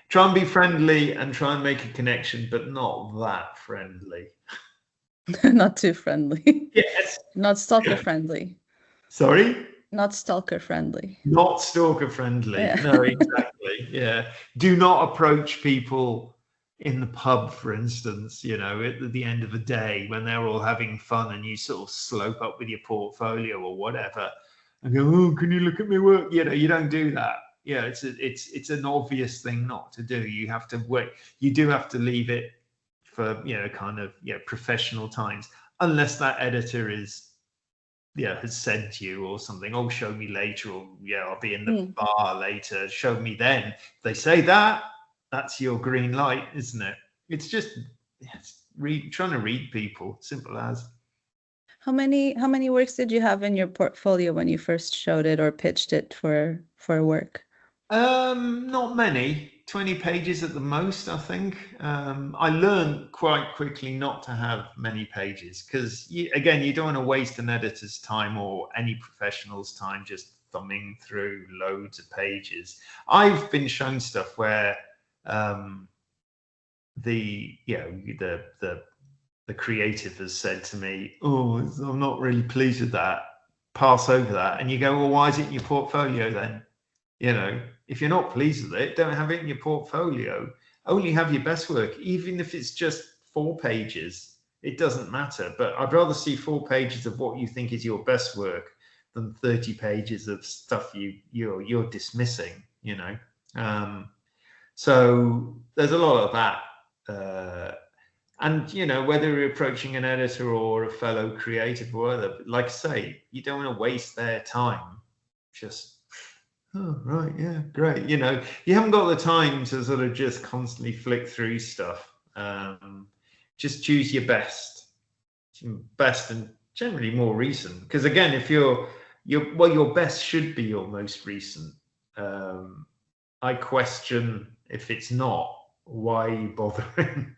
Try and be friendly and try and make a connection, but not that friendly. Not too friendly. Yes. Not stalker friendly. Sorry? Not stalker friendly. Not stalker friendly. Yeah. No, exactly. Yeah. Do not approach people in the pub, for instance, at the end of the day when they're all having fun and you sort of slope up with your portfolio or whatever and go, oh, can you look at my work? You don't do that. Yeah, it's an obvious thing not to do. You have to wait. You do have to leave it for professional times, unless that editor has said to you or something, oh, show me later, or I'll be in the bar later, show me then. If they say that, that's your green light, isn't it? It's just trying to read people, simple as. How many works did you have in your portfolio when you first showed it or pitched it for work? Not many. 20 pages at the most, I think. I learned quite quickly not to have many pages because, you don't want to waste an editor's time or any professional's time just thumbing through loads of pages. I've been shown stuff where the creative has said to me, oh, I'm not really pleased with that, pass over that. And you go, well, why is it in your portfolio then? If you're not pleased with it, don't have it in your portfolio. Only have your best work, even if it's just 4 pages. It doesn't matter. But I'd rather see 4 pages of what you think is your best work than 30 pages of stuff you're dismissing. So there's a lot of that. And whether you're approaching an editor or a fellow creative or whatever, like I say, you don't want to waste their time. Just, oh, right, yeah, great. You haven't got the time to sort of just constantly flick through stuff. Just choose your best and generally more recent. Because again, if your best should be your most recent. I question if it's not, why are you bothering?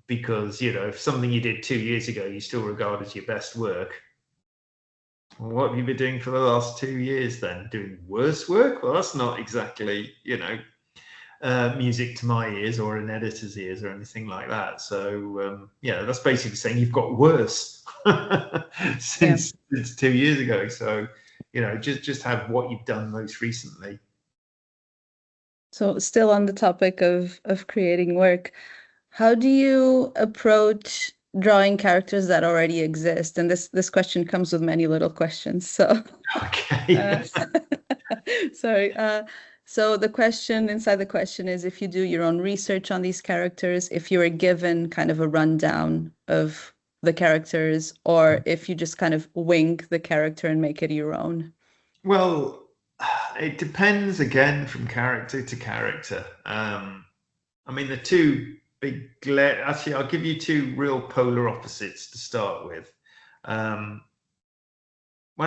Because if something you did 2 years ago you still regard as your best work, well, what have you been doing for the last 2 years then? Doing worse work? Well, that's not exactly music to my ears or an editor's ears or anything like that. So that's basically saying you've got worse since 2 years ago. So just have what you've done most recently. So still on the topic of creating work, how do you approach drawing characters that already exist? And this question comes with many little questions. So okay. Sorry. So the question inside the question is, if you do your own research on these characters, if you are given kind of a rundown of the characters, or if you just kind of wing the character and make it your own. Well, it depends again from character to character. I mean, the two big actually, I'll give you 2 real polar opposites to start with. When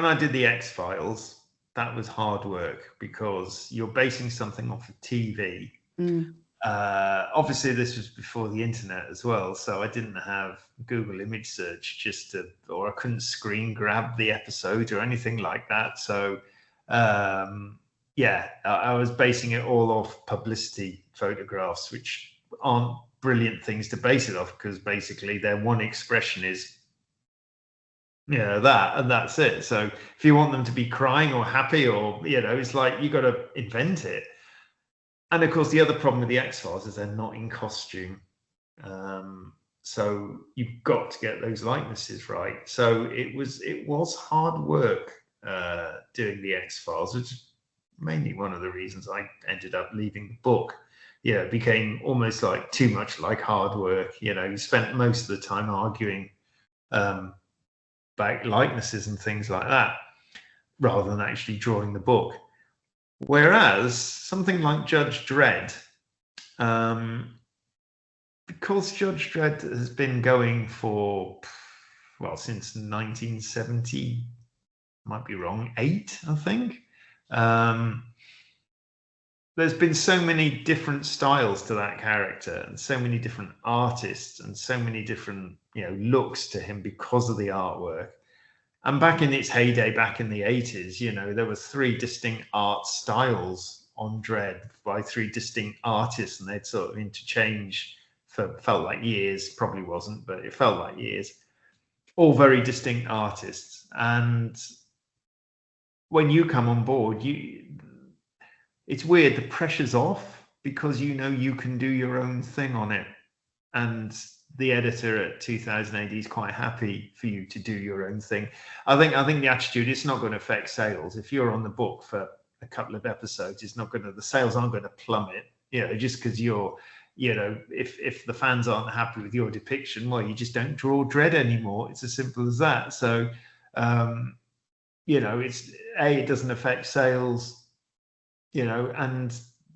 I did the X-Files, that was hard work because you're basing something off of TV. Obviously, this was before the internet as well, so I didn't have Google image search or I couldn't screen grab the episode or anything like that. So I was basing it all off publicity photographs, which aren't brilliant things to base it off because basically their one expression is that, and that's it. So if you want them to be crying or happy or it's like you got to invent it. And of course the other problem with the X-Files is they're not in costume, so you've got to get those likenesses right. So it was hard work doing the X-Files, which mainly one of the reasons I ended up leaving the book. It became almost like too much like hard work. You spent most of the time arguing about likenesses and things like that, rather than actually drawing the book. Whereas something like Judge Dredd, because Judge Dredd has been going for, well, since 1970, might be wrong, 8, I think. There's been so many different styles to that character, and so many different artists, and so many different looks to him because of the artwork. And back in its heyday, back in the 80s, there were 3 distinct art styles on Dredd by 3 distinct artists, and they'd sort of interchange for felt like years. Probably wasn't, but it felt like years. All very distinct artists. And when you come on board, it's weird, the pressure's off, because you can do your own thing on it. And the editor at 2000 AD is quite happy for you to do your own thing. I think the attitude, it's not going to affect sales. If you're on the book for a couple of episodes, the sales aren't going to plummet, just because if the fans aren't happy with your depiction, well, you just don't draw Dredd anymore. It's as simple as that. So, it doesn't affect sales, and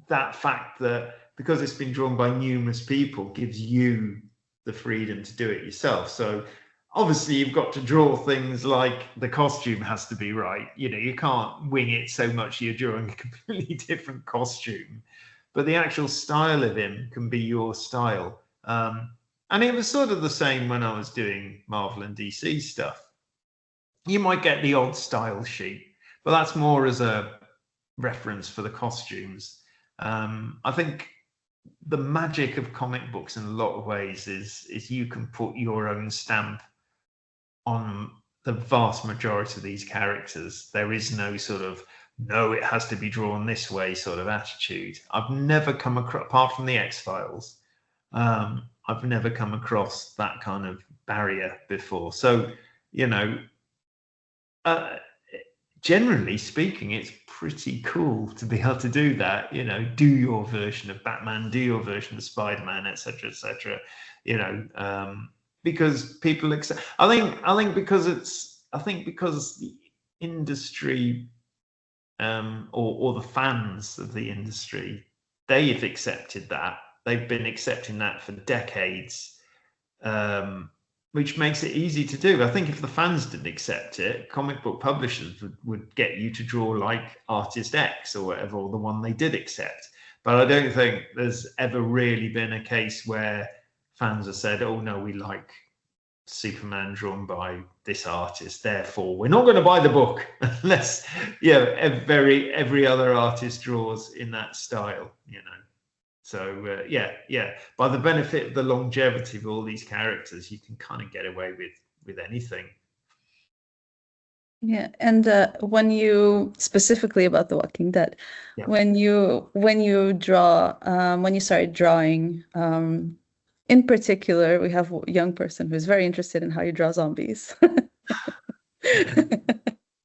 that fact that because it's been drawn by numerous people gives you the freedom to do it yourself. So obviously you've got to draw things like the costume has to be right. You can't wing it so much you're drawing a completely different costume, but the actual style of him can be your style. And it was sort of the same when I was doing Marvel and DC stuff. You might get the odd style sheet, but that's more as a reference for the costumes. I think the magic of comic books in a lot of ways is you can put your own stamp on the vast majority of these characters. There is no sort of, no, it has to be drawn this way sort of attitude. I've never come across, apart from the X-Files, I've never come across that kind of barrier before. So, generally speaking, it's pretty cool to be able to do that. Do your version of Batman, do your version of Spider-Man, etc., etc. Because people accept. I think because the industry, or the fans of the industry, they've accepted that. They've been accepting that for decades. Which makes it easy to do. I think if the fans didn't accept it, comic book publishers would get you to draw like artist X or whatever, or the one they did accept. But I don't think there's ever really been a case where fans have said, oh no, we like Superman drawn by this artist, therefore we're not going to buy the book unless every other artist draws in that style. So by the benefit of the longevity of all these characters, you can kind of get away with anything. Yeah, and when you specifically about The Walking Dead, when you started drawing, in particular, we have a young person who's very interested in how you draw zombies.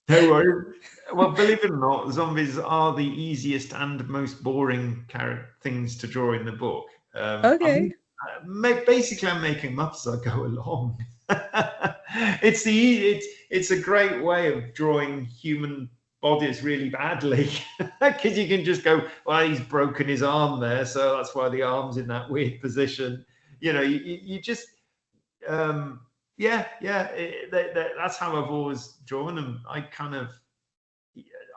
No worries. Well, believe it or not, zombies are the easiest and most boring things to draw in the book. Okay. Basically, I'm making them up as I go along. It's a great way of drawing human bodies really badly, because you can just go, well, he's broken his arm there, so that's why the arm's in that weird position. You just that's how I've always drawn them.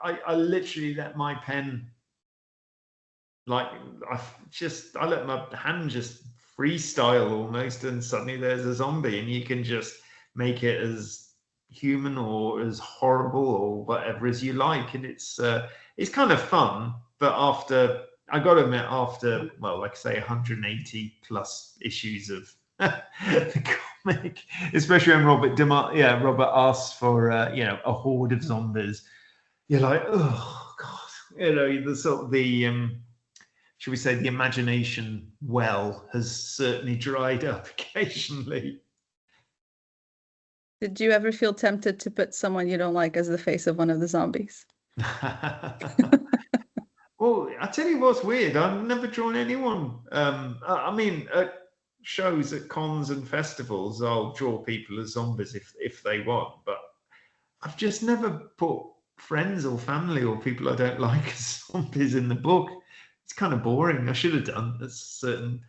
I literally let my pen, I let my hand just freestyle almost, and suddenly there's a zombie, and you can just make it as human or as horrible or whatever as you like, and it's kind of fun. But I got to admit, after, well, like I say, 180 plus issues of the comic, especially when Robert asks for a horde of zombies, you're like, oh god, the sort of should we say the imagination well has certainly dried up occasionally. Did you ever feel tempted to put someone you don't like as the face of one of the zombies? I tell you what's weird. I've never drawn anyone. I mean, at shows at cons and festivals, I'll draw people as zombies if they want, but I've just never put friends or family or people I don't like as zombies in the book. It's kind of boring. I should have done at certain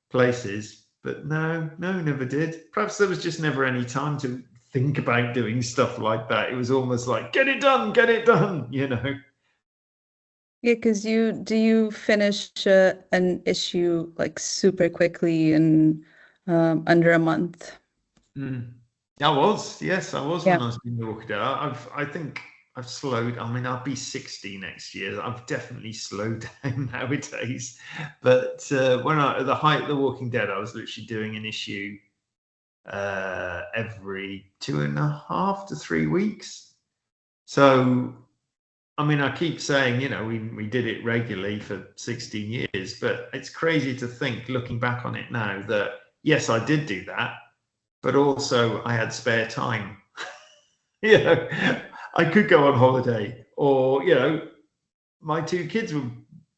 places, but no, never did. Perhaps there was just never any time to think about doing stuff like that. It was almost like, get it done, you know. Yeah, because you finish an issue like super quickly in under a month? Yes, I was Yeah. when I was being walked out. I think I've slowed. I mean, I'll be 60 next year. I've definitely slowed down nowadays. But when at the height of The Walking Dead, I was literally doing an issue every 2.5 to 3 weeks. So, I mean, I keep saying, you know, we did it regularly for 16 years, but it's crazy to think, looking back on it now, that yes, I did do that, but also I had spare time. You know, I could go on holiday, or, you know, my 2 kids were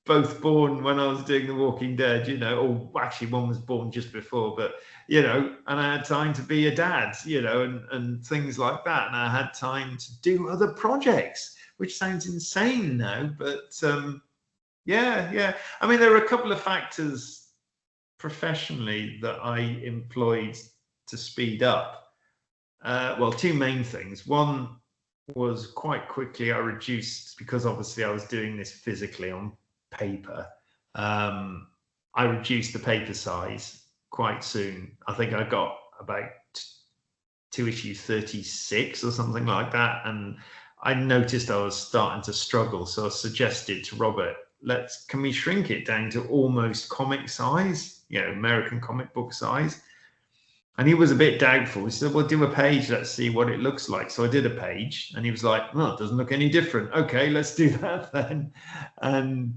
both born when I was doing The Walking Dead, you know, or actually one was born just before, but, you know, and I had time to be a dad, you know, and things like that. And I had time to do other projects, which sounds insane now, but yeah. I mean, there are a couple of factors professionally that I employed to speed up. Well, 2 main things. One was quite quickly I reduced, because obviously I was doing this physically on paper. I reduced the paper size quite soon. I think I got about to issue 36 or something like that, and I noticed I was starting to struggle, so I suggested to Robert, can we shrink it down to almost comic size, you know, American comic book size? And he was a bit doubtful. He said, well, do a page, let's see what it looks like. So I did a page, and he was like, well, it doesn't look any different. Okay, let's do that then. And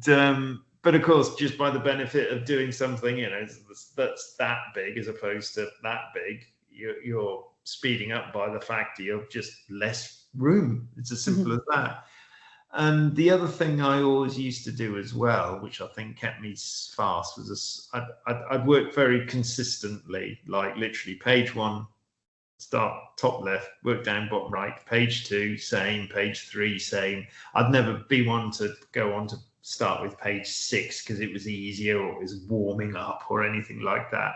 but of course, just by the benefit of doing something, you know, that's that big as opposed to that big, you're speeding up by the fact that you're just less room. It's as simple as that. And the other thing I always used to do as well, which I think kept me fast, was I'd work very consistently, like literally page 1, start top left, work down bottom right, page 2, same, page 3, same. I'd never be one to go on to start with page 6 because it was easier or it was warming up or anything like that.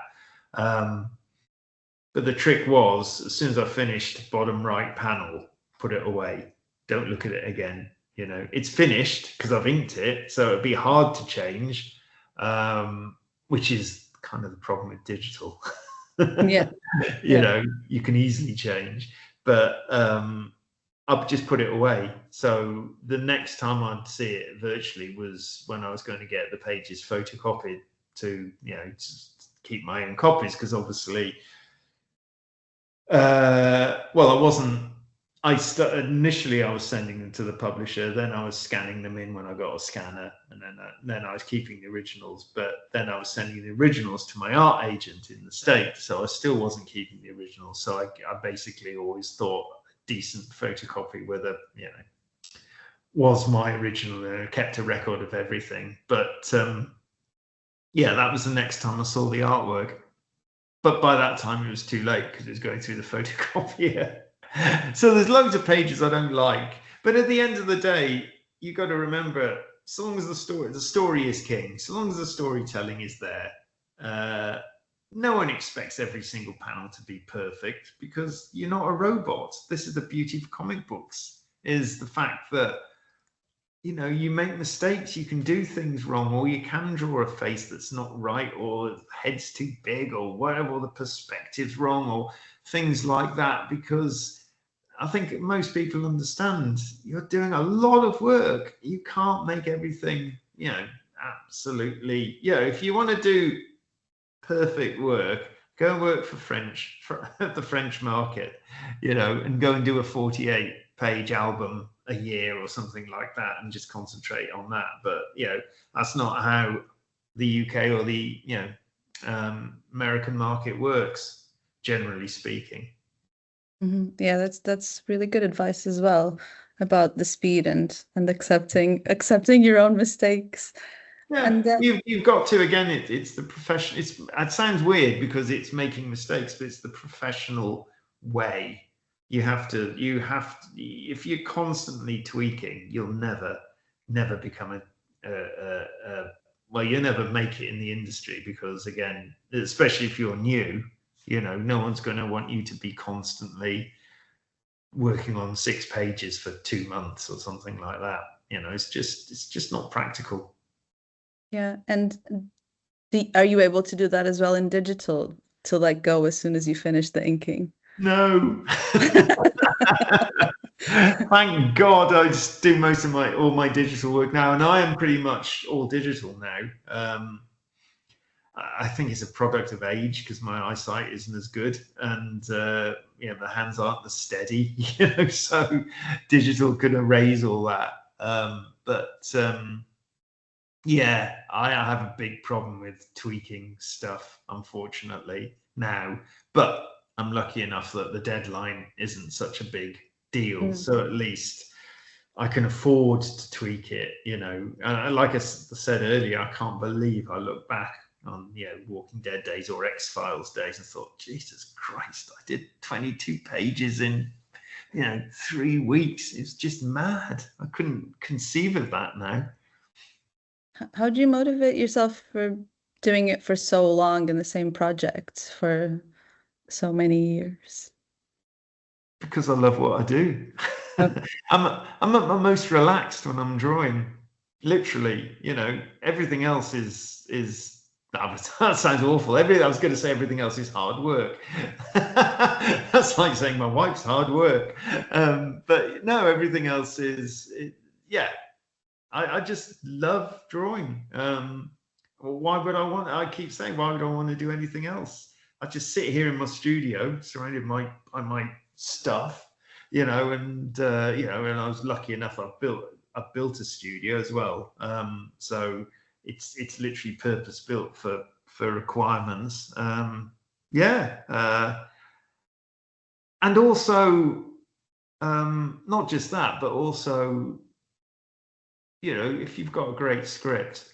But the trick was, as soon as I finished bottom right panel, put it away. Don't look at it again. You know, it's finished because I've inked it, so it'd be hard to change, which is kind of the problem with digital. Yeah. You know, you can easily change, but I've just put it away. So the next time I'd see it virtually was when I was going to get the pages photocopied to, you know, to keep my own copies, because obviously, well, I wasn't. Initially I was sending them to the publisher, then I was scanning them in when I got a scanner, and then I was keeping the originals, but then I was sending the originals to my art agent in the States, so I still wasn't keeping the originals. So I basically always thought a decent photocopy with a, you know, was my original, and I kept a record of everything. But yeah, that was the next time I saw the artwork. But by that time it was too late because it was going through the photocopier. So there's loads of pages I don't like, but at the end of the day, you got to remember, so long as the story is king, so long as the storytelling is there, no one expects every single panel to be perfect, because you're not a robot. This is the beauty of comic books, is the fact that, you know, you make mistakes, you can do things wrong, or you can draw a face that's not right, or the head's too big, or whatever, or the perspective's wrong, or things like that, because I think most people understand you're doing a lot of work. You can't make everything, you know, absolutely. You know, if you want to do perfect work, go and work for the French market, you know, and go and do a 48-page album a year or something like that, and just concentrate on that. But, you know, that's not how the UK or the, you know, American market works, generally speaking. Yeah, that's really good advice as well about the speed and accepting your own mistakes. Yeah, And then, you've got to, again, it's the profession. It sounds weird because it's making mistakes, but it's the professional way. If you're constantly tweaking, you'll never become well, you'll never make it in the industry, because again, especially if you're new, no one's going to want you to be constantly working on 6 pages for 2 months or something like that. It's just not practical. yeah, and are you able to do that as well in digital, to like go as soon as you finish the inking? No. Thank God I just do most of all my digital work now, and I am pretty much all digital now. I think it's a product of age, because my eyesight isn't as good, and the hands aren't as steady, so digital could erase all that. Yeah, I have a big problem with tweaking stuff, unfortunately, now. But I'm lucky enough that the deadline isn't such a big deal. So at least I can afford to tweak it, Like I said earlier, I can't believe I look back on, Walking Dead days or X-Files days and thought, Jesus Christ, I did 22 pages in, 3 weeks. It's just mad. I couldn't conceive of that now. How do you motivate yourself for doing it for so long in the same project for so many years? Because I love what I do. Okay. I'm at my most relaxed when I'm drawing. Literally, everything else is that sounds awful. I was going to say everything else is hard work. That's like saying my wife's hard work. But no, everything else yeah. I just love drawing. Why would I keep saying, why would I want to do anything else? I just sit here in my studio, surrounded by my stuff, and and I was lucky enough. I've built a studio as well, so it's literally purpose built for requirements. Yeah, and also not just that, but also, if you've got a great script,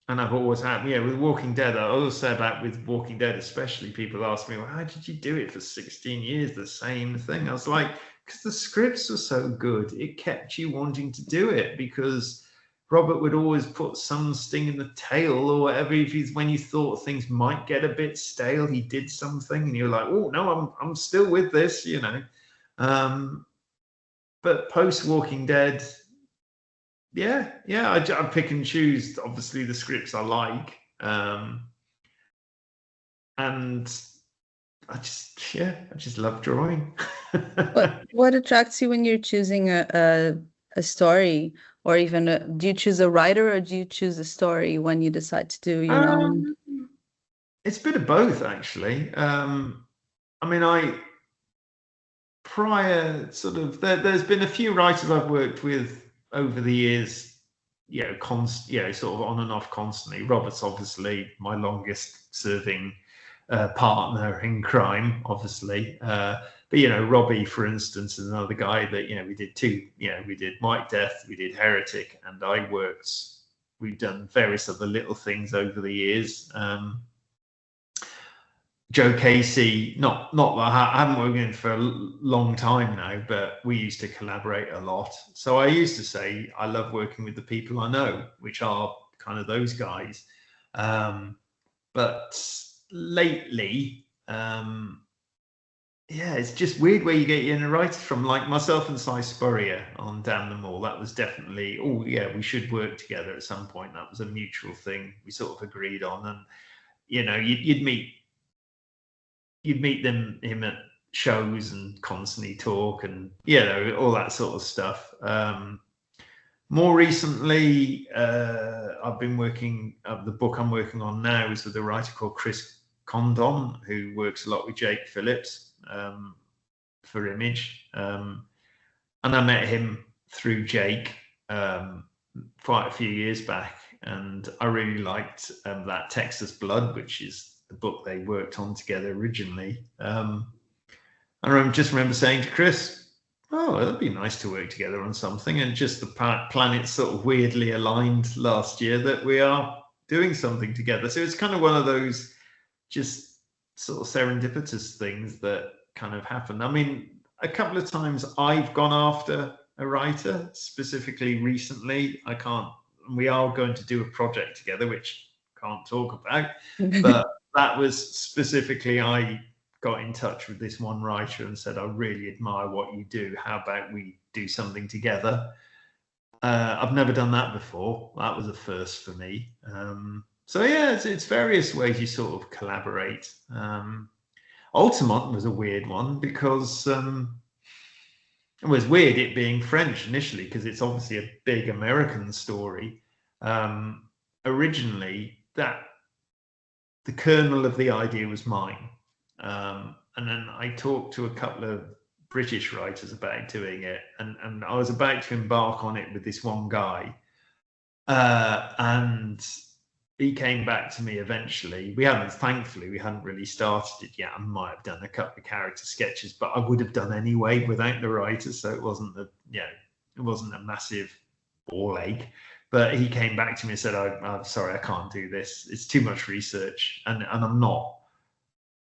and I've always had, with Walking Dead, I always say about with Walking Dead, especially, people ask me, well, how did you do it for 16 years, the same thing? I was like, because the scripts were so good, it kept you wanting to do it, because Robert would always put some sting in the tail or whatever. When you thought things might get a bit stale, he did something, and you're like, oh no, I'm still with this, But post Walking Dead, yeah, I pick and choose, obviously, the scripts I like, and I just love drawing. What attracts you when you're choosing a story, or even do you choose a writer, or do you choose a story when you decide to do your own? It's a bit of both, actually. I mean, prior sort of there's been a few writers I've worked with over the years, sort of on and off constantly. Robert's obviously my longest serving partner in crime, obviously. But Robbie, for instance, is another guy that we did two. We did White Death, we did Heretic, and we've done various other little things over the years. Joe Casey, not that I haven't worked with him for a long time now, but we used to collaborate a lot. So I used to say I love working with the people I know, which are kind of those guys. But lately, it's just weird where you get your writers from. Like myself and Cy Spurrier on Damn Them All, that was definitely, we should work together at some point. That was a mutual thing we sort of agreed on. And you'd meet him at shows and constantly talk, and all that sort of stuff. More recently, I've been working. The book I'm working on now is with a writer called Chris Condon, who works a lot with Jake Phillips for Image, and I met him through Jake quite a few years back, and I really liked that Texas Blood, which is the book they worked on together originally. I just remember saying to Chris, oh, it'd be nice to work together on something. And just the planets sort of weirdly aligned last year that we are doing something together. So it's kind of one of those just sort of serendipitous things that kind of happen. I mean, a couple of times I've gone after a writer, specifically recently. We are going to do a project together, which I can't talk about, but that was specifically, I got in touch with this one writer and said, I really admire what you do. How about we do something together? I've never done that before. That was a first for me. So yeah, it's various ways you sort of collaborate. Altamont was a weird one because it was weird it being French initially, because it's obviously a big American story. Originally, that the kernel of the idea was mine. And then I talked to a couple of British writers about doing it, and I was about to embark on it with this one guy. And he came back to me eventually. Thankfully, we hadn't really started it yet. I might have done a couple of character sketches, but I would have done anyway without the writer. So it wasn't a massive ball ache. But he came back to me and said, I'm sorry, I can't do this. It's too much research. And I'm not.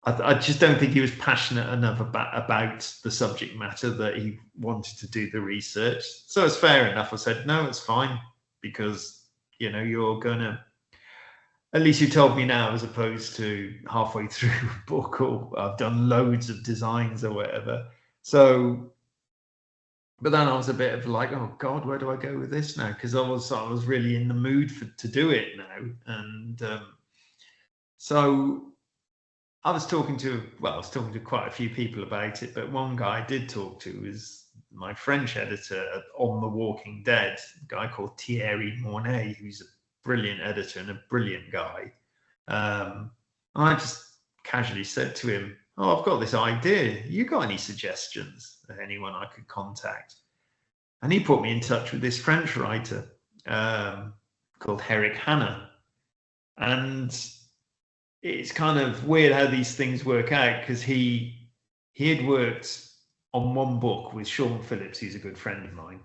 I just don't think he was passionate enough about the subject matter that he wanted to do the research. So it's fair enough. I said, no, it's fine, because, you're going to, at least you told me now, as opposed to halfway through a book, or I've done loads of designs or whatever. So, but then I was a bit of like, oh God, where do I go with this now? Because I was really in the mood to do it now. And so I was talking to quite a few people about it, but one guy I did talk to is my French editor on The Walking Dead, a guy called Thierry Mornay, who's a brilliant editor and a brilliant guy. And I just casually said to him, oh, I've got this idea. You got any suggestions of anyone I could contact? And he put me in touch with this French writer called Eric Hanna. And it's kind of weird how these things work out, because he had worked on one book with Sean Phillips, who's a good friend of mine,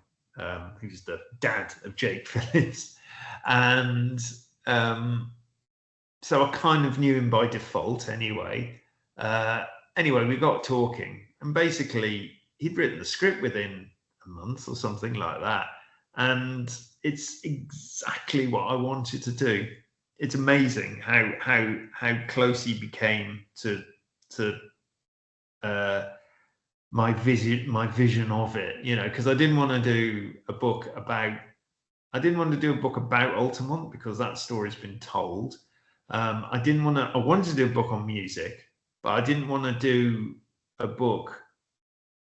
who's the dad of Jake Phillips. And so I kind of knew him by default anyway. Anyway, we got talking, and basically he'd written the script within a month or something like that. And it's exactly what I wanted to do. It's amazing how close he became to my vision of it, because I didn't want to do a book about Altamont, because that story's been told. I wanted to do a book on music, but I didn't want to do a book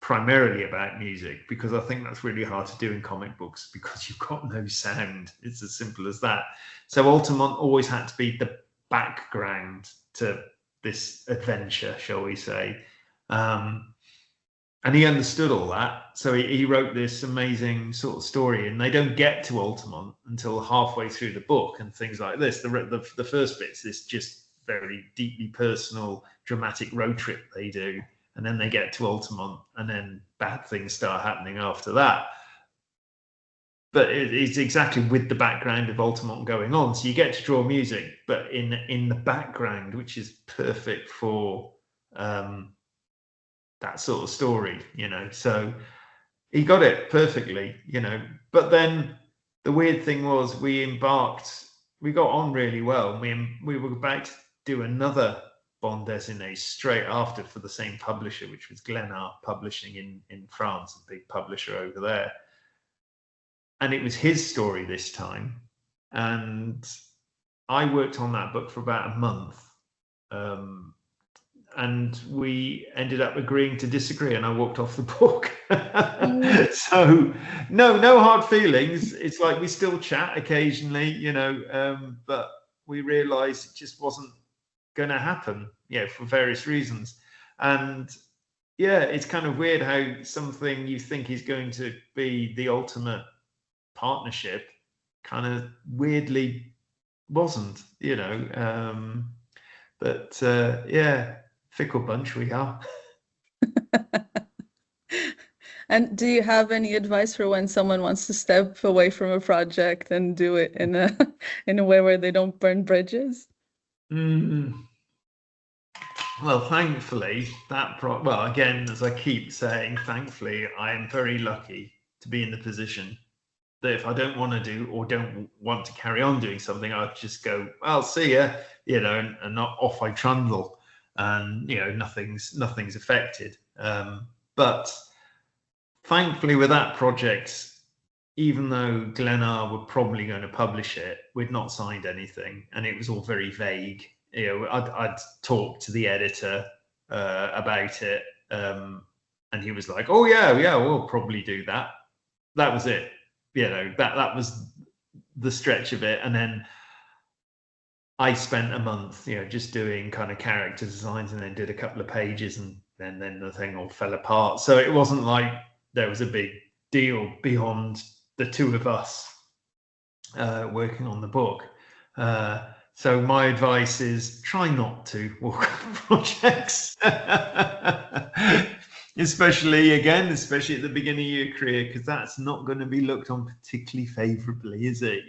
primarily about music, because I think that's really hard to do in comic books, because you've got no sound. It's as simple as that. So Altamont always had to be the background to this adventure, shall we say. And he understood all that. So he wrote this amazing sort of story, and they don't get to Altamont until halfway through the book and things like this. The first bit's this just very deeply personal, dramatic road trip they do. And then they get to Altamont, and then bad things start happening after that. But it's exactly with the background of Altamont going on. So you get to draw music, but in the background, which is perfect for that sort of story, So he got it perfectly, But then the weird thing was, we got on really well. We were about to do another bande dessinée straight after for the same publisher, which was Glénat Publishing in France, a big publisher over there. And it was his story this time. And I worked on that book for about a month. And we ended up agreeing to disagree, and I walked off the book. So no hard feelings. It's like we still chat occasionally, but we realized it just wasn't going to happen, for various reasons. And it's kind of weird how something you think is going to be the ultimate partnership kind of weirdly wasn't, but fickle bunch we are. And do you have any advice for when someone wants to step away from a project and do it in a in a way where they don't burn bridges? Mm. Well, thankfully, well, again, as I keep saying, thankfully, I am very lucky to be in the position that if I don't want to do or don't want to carry on doing something, I'll just go, I'll see ya, and not off I trundle, and nothing's affected. But thankfully, with that project, even though Glennar were probably going to publish it, we'd not signed anything, and it was all very vague. I'd talked to the editor about it, and he was like, "Oh yeah, we'll probably do that." That was it. That was the stretch of it, and then I spent a month, just doing kind of character designs, and then did a couple of pages, and then the thing all fell apart. So it wasn't like there was a big deal beyond the two of us working on the book. So my advice is try not to walk on projects, especially at the beginning of your career, because that's not going to be looked on particularly favorably, is it?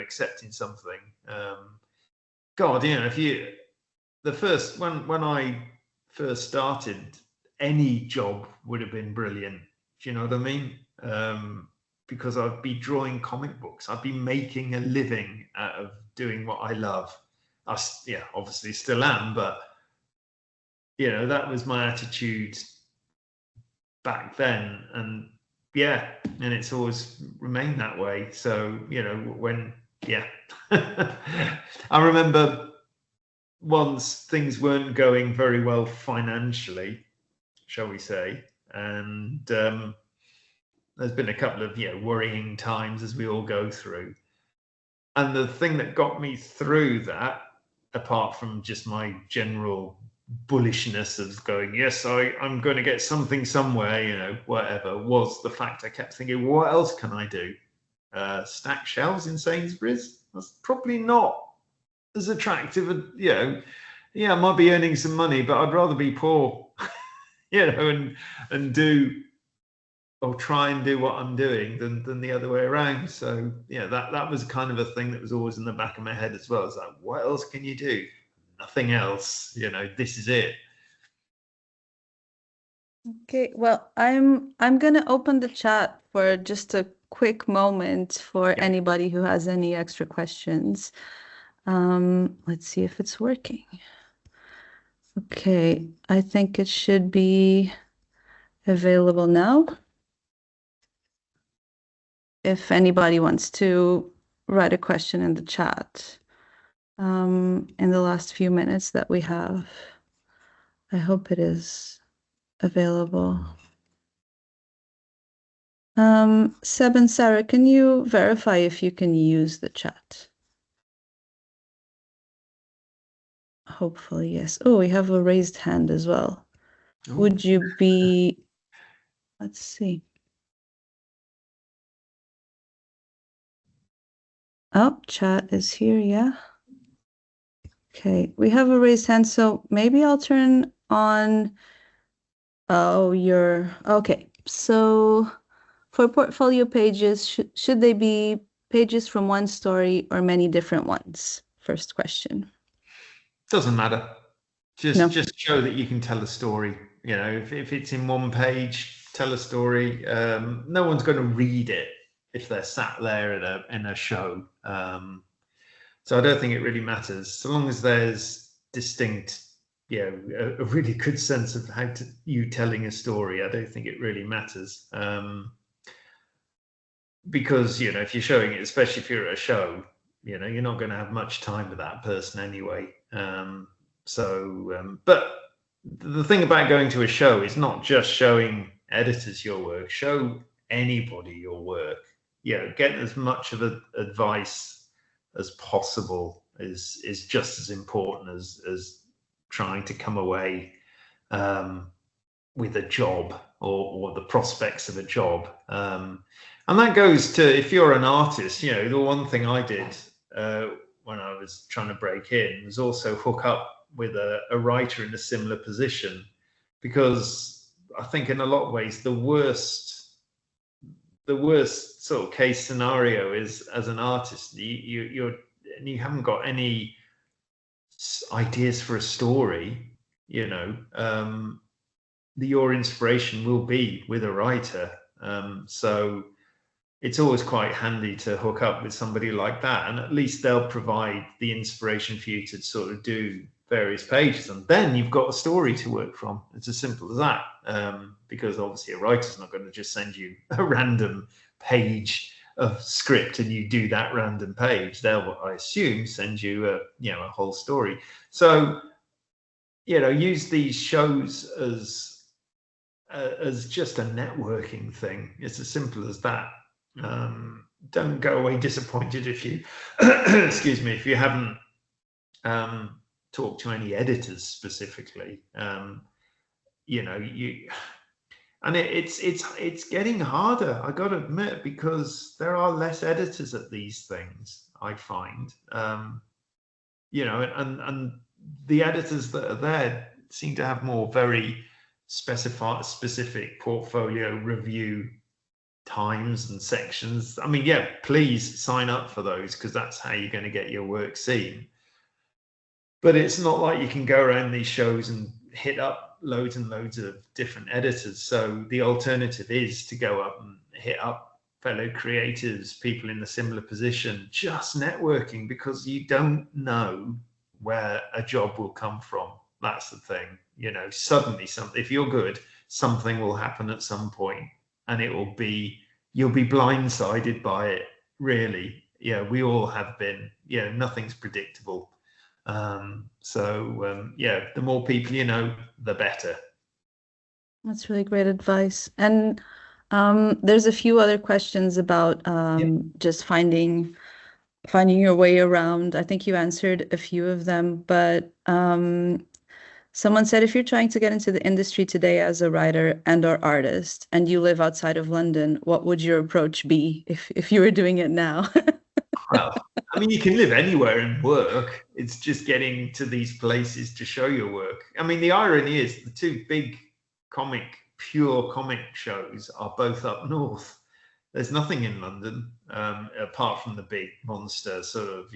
Accepting something. God, if when I first started, any job would have been brilliant. Do you know what I mean? Because I'd be drawing comic books. I'd be making a living out of doing what I love. Obviously still am, but that was my attitude back then, and it's always remained that way. So I remember once things weren't going very well financially, shall we say, and there's been a couple of worrying times as we all go through. And the thing that got me through that, apart from just my general bullishness of going, yes, I'm going to get something somewhere, whatever, was the fact I kept thinking, what else can I do? Stack shelves in Sainsbury's? That's probably not as attractive. I might be earning some money, but I'd rather be poor, and do or try and do what I'm doing than the other way around. So that was kind of a thing that was always in the back of my head as well. It's like, what else can you do? Nothing else. This is it. Okay, well, I'm gonna open the chat for just a quick moment for anybody who has any extra questions. Let's see if it's working. Okay, I think it should be available now. If anybody wants to write a question in the chat in the last few minutes that we have, I hope it is available. Seb and Sarah, can you verify if you can use the chat? Hopefully, yes. Oh, we have a raised hand as well. Ooh. Would you be, let's see. Oh, chat is here, yeah. Okay, we have a raised hand, so maybe I'll turn on, okay. So for portfolio pages, should they be pages from one story or many different ones? First question. Doesn't matter. Just show that you can tell a story. If it's in one page, tell a story. No one's going to read it if they're sat there in a show. So I don't think it really matters, so long as there's distinct, a really good sense of you telling a story. I don't think it really matters, because if you're showing it, especially if you're at a show, you're not going to have much time with that person anyway. But the thing about going to a show is not just showing editors your work. Show anybody your work. Get as much of advice as possible is just as important as trying to come away with a job or the prospects of a job. And that goes to, if you're an artist, the one thing I did when I was trying to break in was also hook up with a writer in a similar position, because I think in a lot of ways, the worst sort of case scenario is, as an artist, you haven't got any ideas for a story, your inspiration will be with a writer. So it's always quite handy to hook up with somebody like that, and at least they'll provide the inspiration for you to sort of do various pages, and then you've got a story to work from. It's as simple as that. Because obviously a writer's not going to just send you a random page of script and you do that random page. They'll, I assume, send you a whole story. So use these shows as just a networking thing. It's as simple as that. Don't go away disappointed if you excuse me, if you haven't talked to any editors specifically. It's getting harder, I gotta admit, because there are less editors at these things, I find. And the editors that are there seem to have more very specific portfolio review times and sections. I mean, yeah, please sign up for those, because that's how you're going to get your work seen. But it's not like you can go around these shows and hit up loads and loads of different editors. So the alternative is to go up and hit up fellow creatives, people in a similar position, just networking, because you don't know where a job will come from. That's the thing. Suddenly if you're good, something will happen at some point, and you'll be blindsided by it, really. Yeah, we all have been. Nothing's predictable. The more people you know, the better. That's really great advice. And there's a few other questions about just finding your way around. I think you answered a few of them, but someone said, if you're trying to get into the industry today as a writer and/or artist, and you live outside of London, what would your approach be if you were doing it now? Well, I mean, you can live anywhere and work. It's just getting to these places to show your work. I mean, the irony is the two big pure comic shows are both up north. There's nothing in London, apart from the big monster sort of,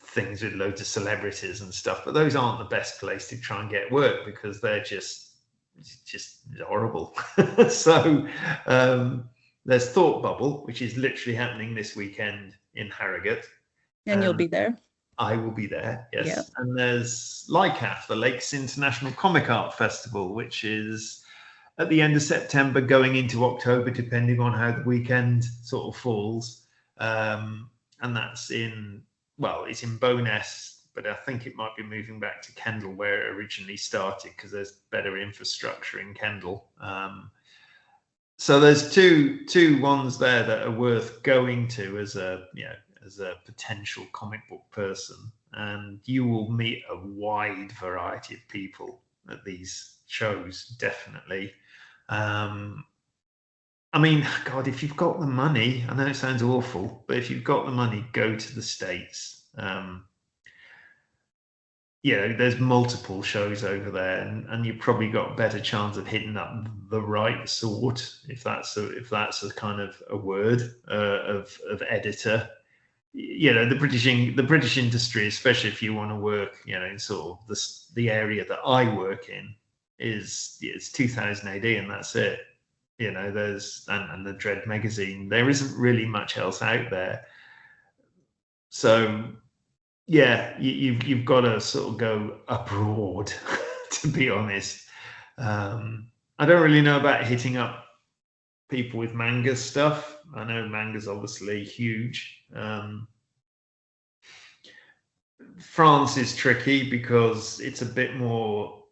things with loads of celebrities and stuff. But those aren't the best place to try and get work, because they're just horrible. So there's Thought Bubble, which is literally happening this weekend in Harrogate. And you'll be there? I will be there, yes. Yeah. And there's LICAF, the Lakes International Comic Art Festival, which is at the end of September going into October, depending on how the weekend sort of falls. And that's it's in Bowness, but I think it might be moving back to Kendal, where it originally started, because there's better infrastructure in Kendal. So there's two ones there that are worth going to as a potential comic book person, and you will meet a wide variety of people at these shows, definitely. I mean, God, if you've got the money, I know it sounds awful, but if you've got the money, go to the States. There's multiple shows over there, and you've probably got a better chance of hitting up the right sort, if that's a kind of a word, of editor. The British industry, especially if you want to work, in sort of the area that I work in, it's 2000 AD, and that's it. There's and the Dread magazine. There isn't really much else out there. So yeah, you've got to sort of go abroad, to be honest. I don't really know about hitting up people with manga stuff. I know manga's obviously huge. France is tricky because it's a bit more,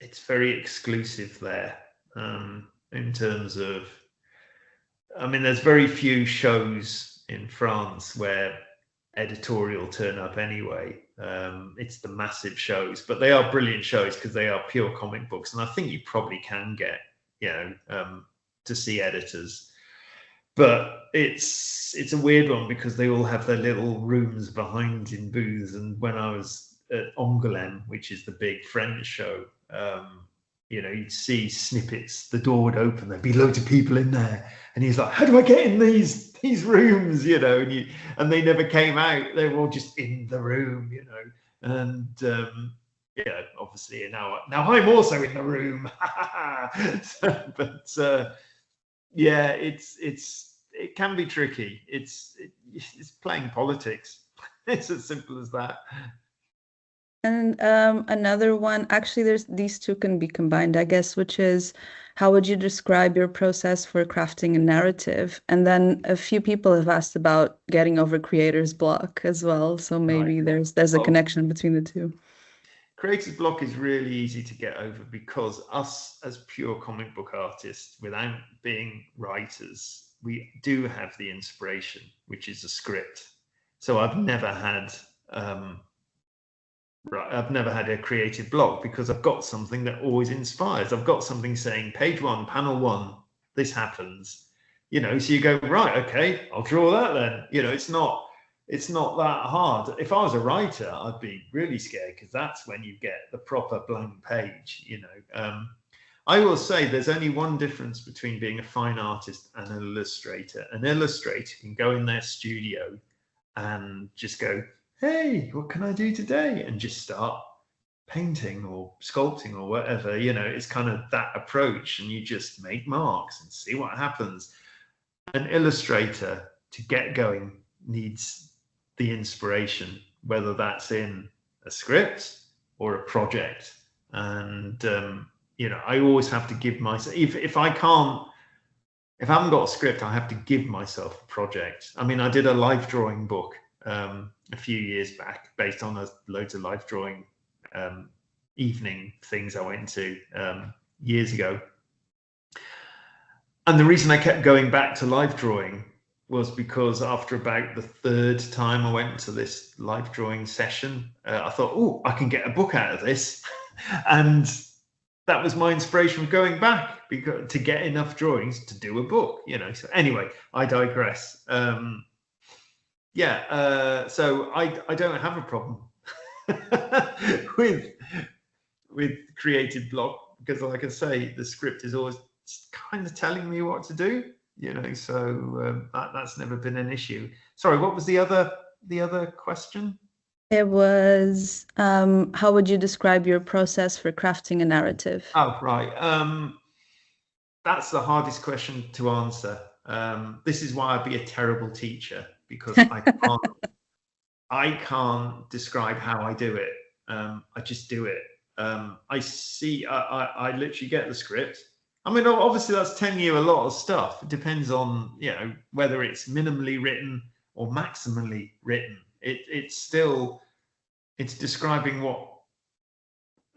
it's very exclusive there, in terms of, I mean, there's very few shows in France where editorial turn up anyway. It's the massive shows, but they are brilliant shows because they are pure comic books, and I think you probably can get to see editors, but it's a weird one because they all have their little rooms behind in booths, and when I was at Angoulême, which is the big French show, you'd see snippets. The door would open, there'd be loads of people in there, and he's like, "How do I get in these rooms?" And they never came out. They were all just in the room, and obviously now I'm also in the room. But it can be tricky. It's playing politics. It's as simple as that. And another one, actually, these two can be combined, I guess, which is, how would you describe your process for crafting a narrative? And then a few people have asked about getting over creator's block as well. So maybe there's a connection between the two. Creator's block is really easy to get over because us as pure comic book artists, without being writers, we do have the inspiration, which is a script. So I've never had a creative block because I've got something that always inspires. I've got something saying page 1, panel 1, this happens. So you go, right, okay, I'll draw that then. It's not that hard. If I was a writer, I'd be really scared because that's when you get the proper blank page. I will say there's only one difference between being a fine artist and an illustrator. An illustrator can go in their studio and just go, "Hey, what can I do today?" and just start painting or sculpting or whatever. It's kind of that approach, and you just make marks and see what happens. An illustrator, to get going, needs the inspiration, whether that's in a script or a project. And I always have to give myself, if I haven't got a script, I have to give myself a project. I mean, I did a life drawing book a few years back based on loads of life drawing evening things I went to years ago. And the reason I kept going back to life drawing was because after about the third time I went to this life drawing session, I thought, "Oh, I can get a book out of this." And that was my inspiration for going back, because to get enough drawings to do a book, So anyway, I digress. So I don't have a problem with creative block, because like I say, the script is always kind of telling me what to do. So that's never been an issue. Sorry, what was the other question? It was, how would you describe your process for crafting a narrative? Oh, right. That's the hardest question to answer. This is why I'd be a terrible teacher, because I can't describe how I do it. I just do it. I literally get the script. I mean, obviously that's telling you a lot of stuff. It depends on, whether it's minimally written or maximally written. It's describing what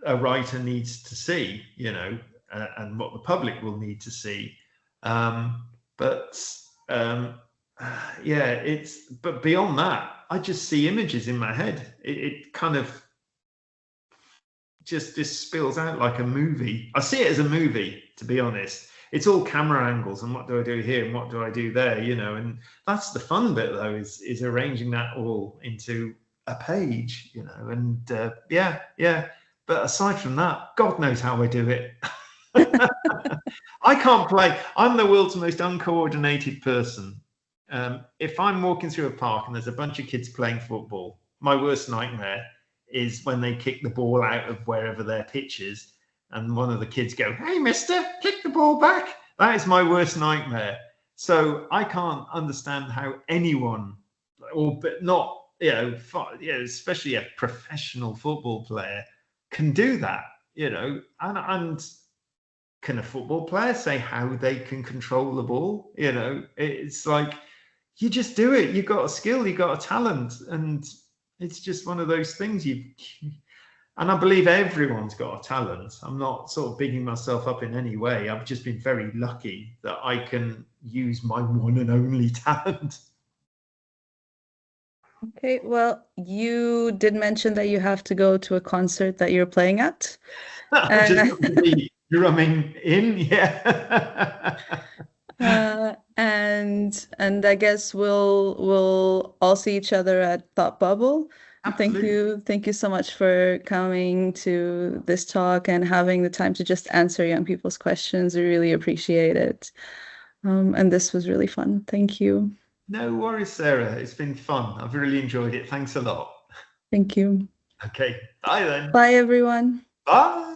a writer needs to see, and what the public will need to see. But beyond that, I just see images in my head. It kind of just spills out like a movie. I see it as a movie, to be honest. It's all camera angles and what do I do here and what do I do there, and that's the fun bit though, is arranging that all into a page, and but aside from that, God knows how I do it. I can't play. I'm the world's most uncoordinated person. If I'm walking through a park and there's a bunch of kids playing football, my worst nightmare is when they kick the ball out of wherever their pitch is, and one of the kids go, "Hey, mister, kick the ball back." That is my worst nightmare. So I can't understand how anyone, especially a professional football player, can do that, and can a football player say how they can control the ball? It's like, you just do it. You've got a skill, you've got a talent, and it's just one of those things. And I believe everyone's got a talent. I'm not sort of bigging myself up in any way. I've just been very lucky that I can use my one and only talent. Okay, well, you did mention that you have to go to a concert that you're playing at. Just be drumming in, yeah. And I guess we'll all see each other at Thought Bubble. Absolutely. Thank you so much for coming to this talk and having the time to just answer young people's questions. We really appreciate it. And this was really fun. Thank you. No worries, Sarah. It's been fun. I've really enjoyed it. Thanks a lot. Thank you. Okay, bye then. Bye, everyone. Bye.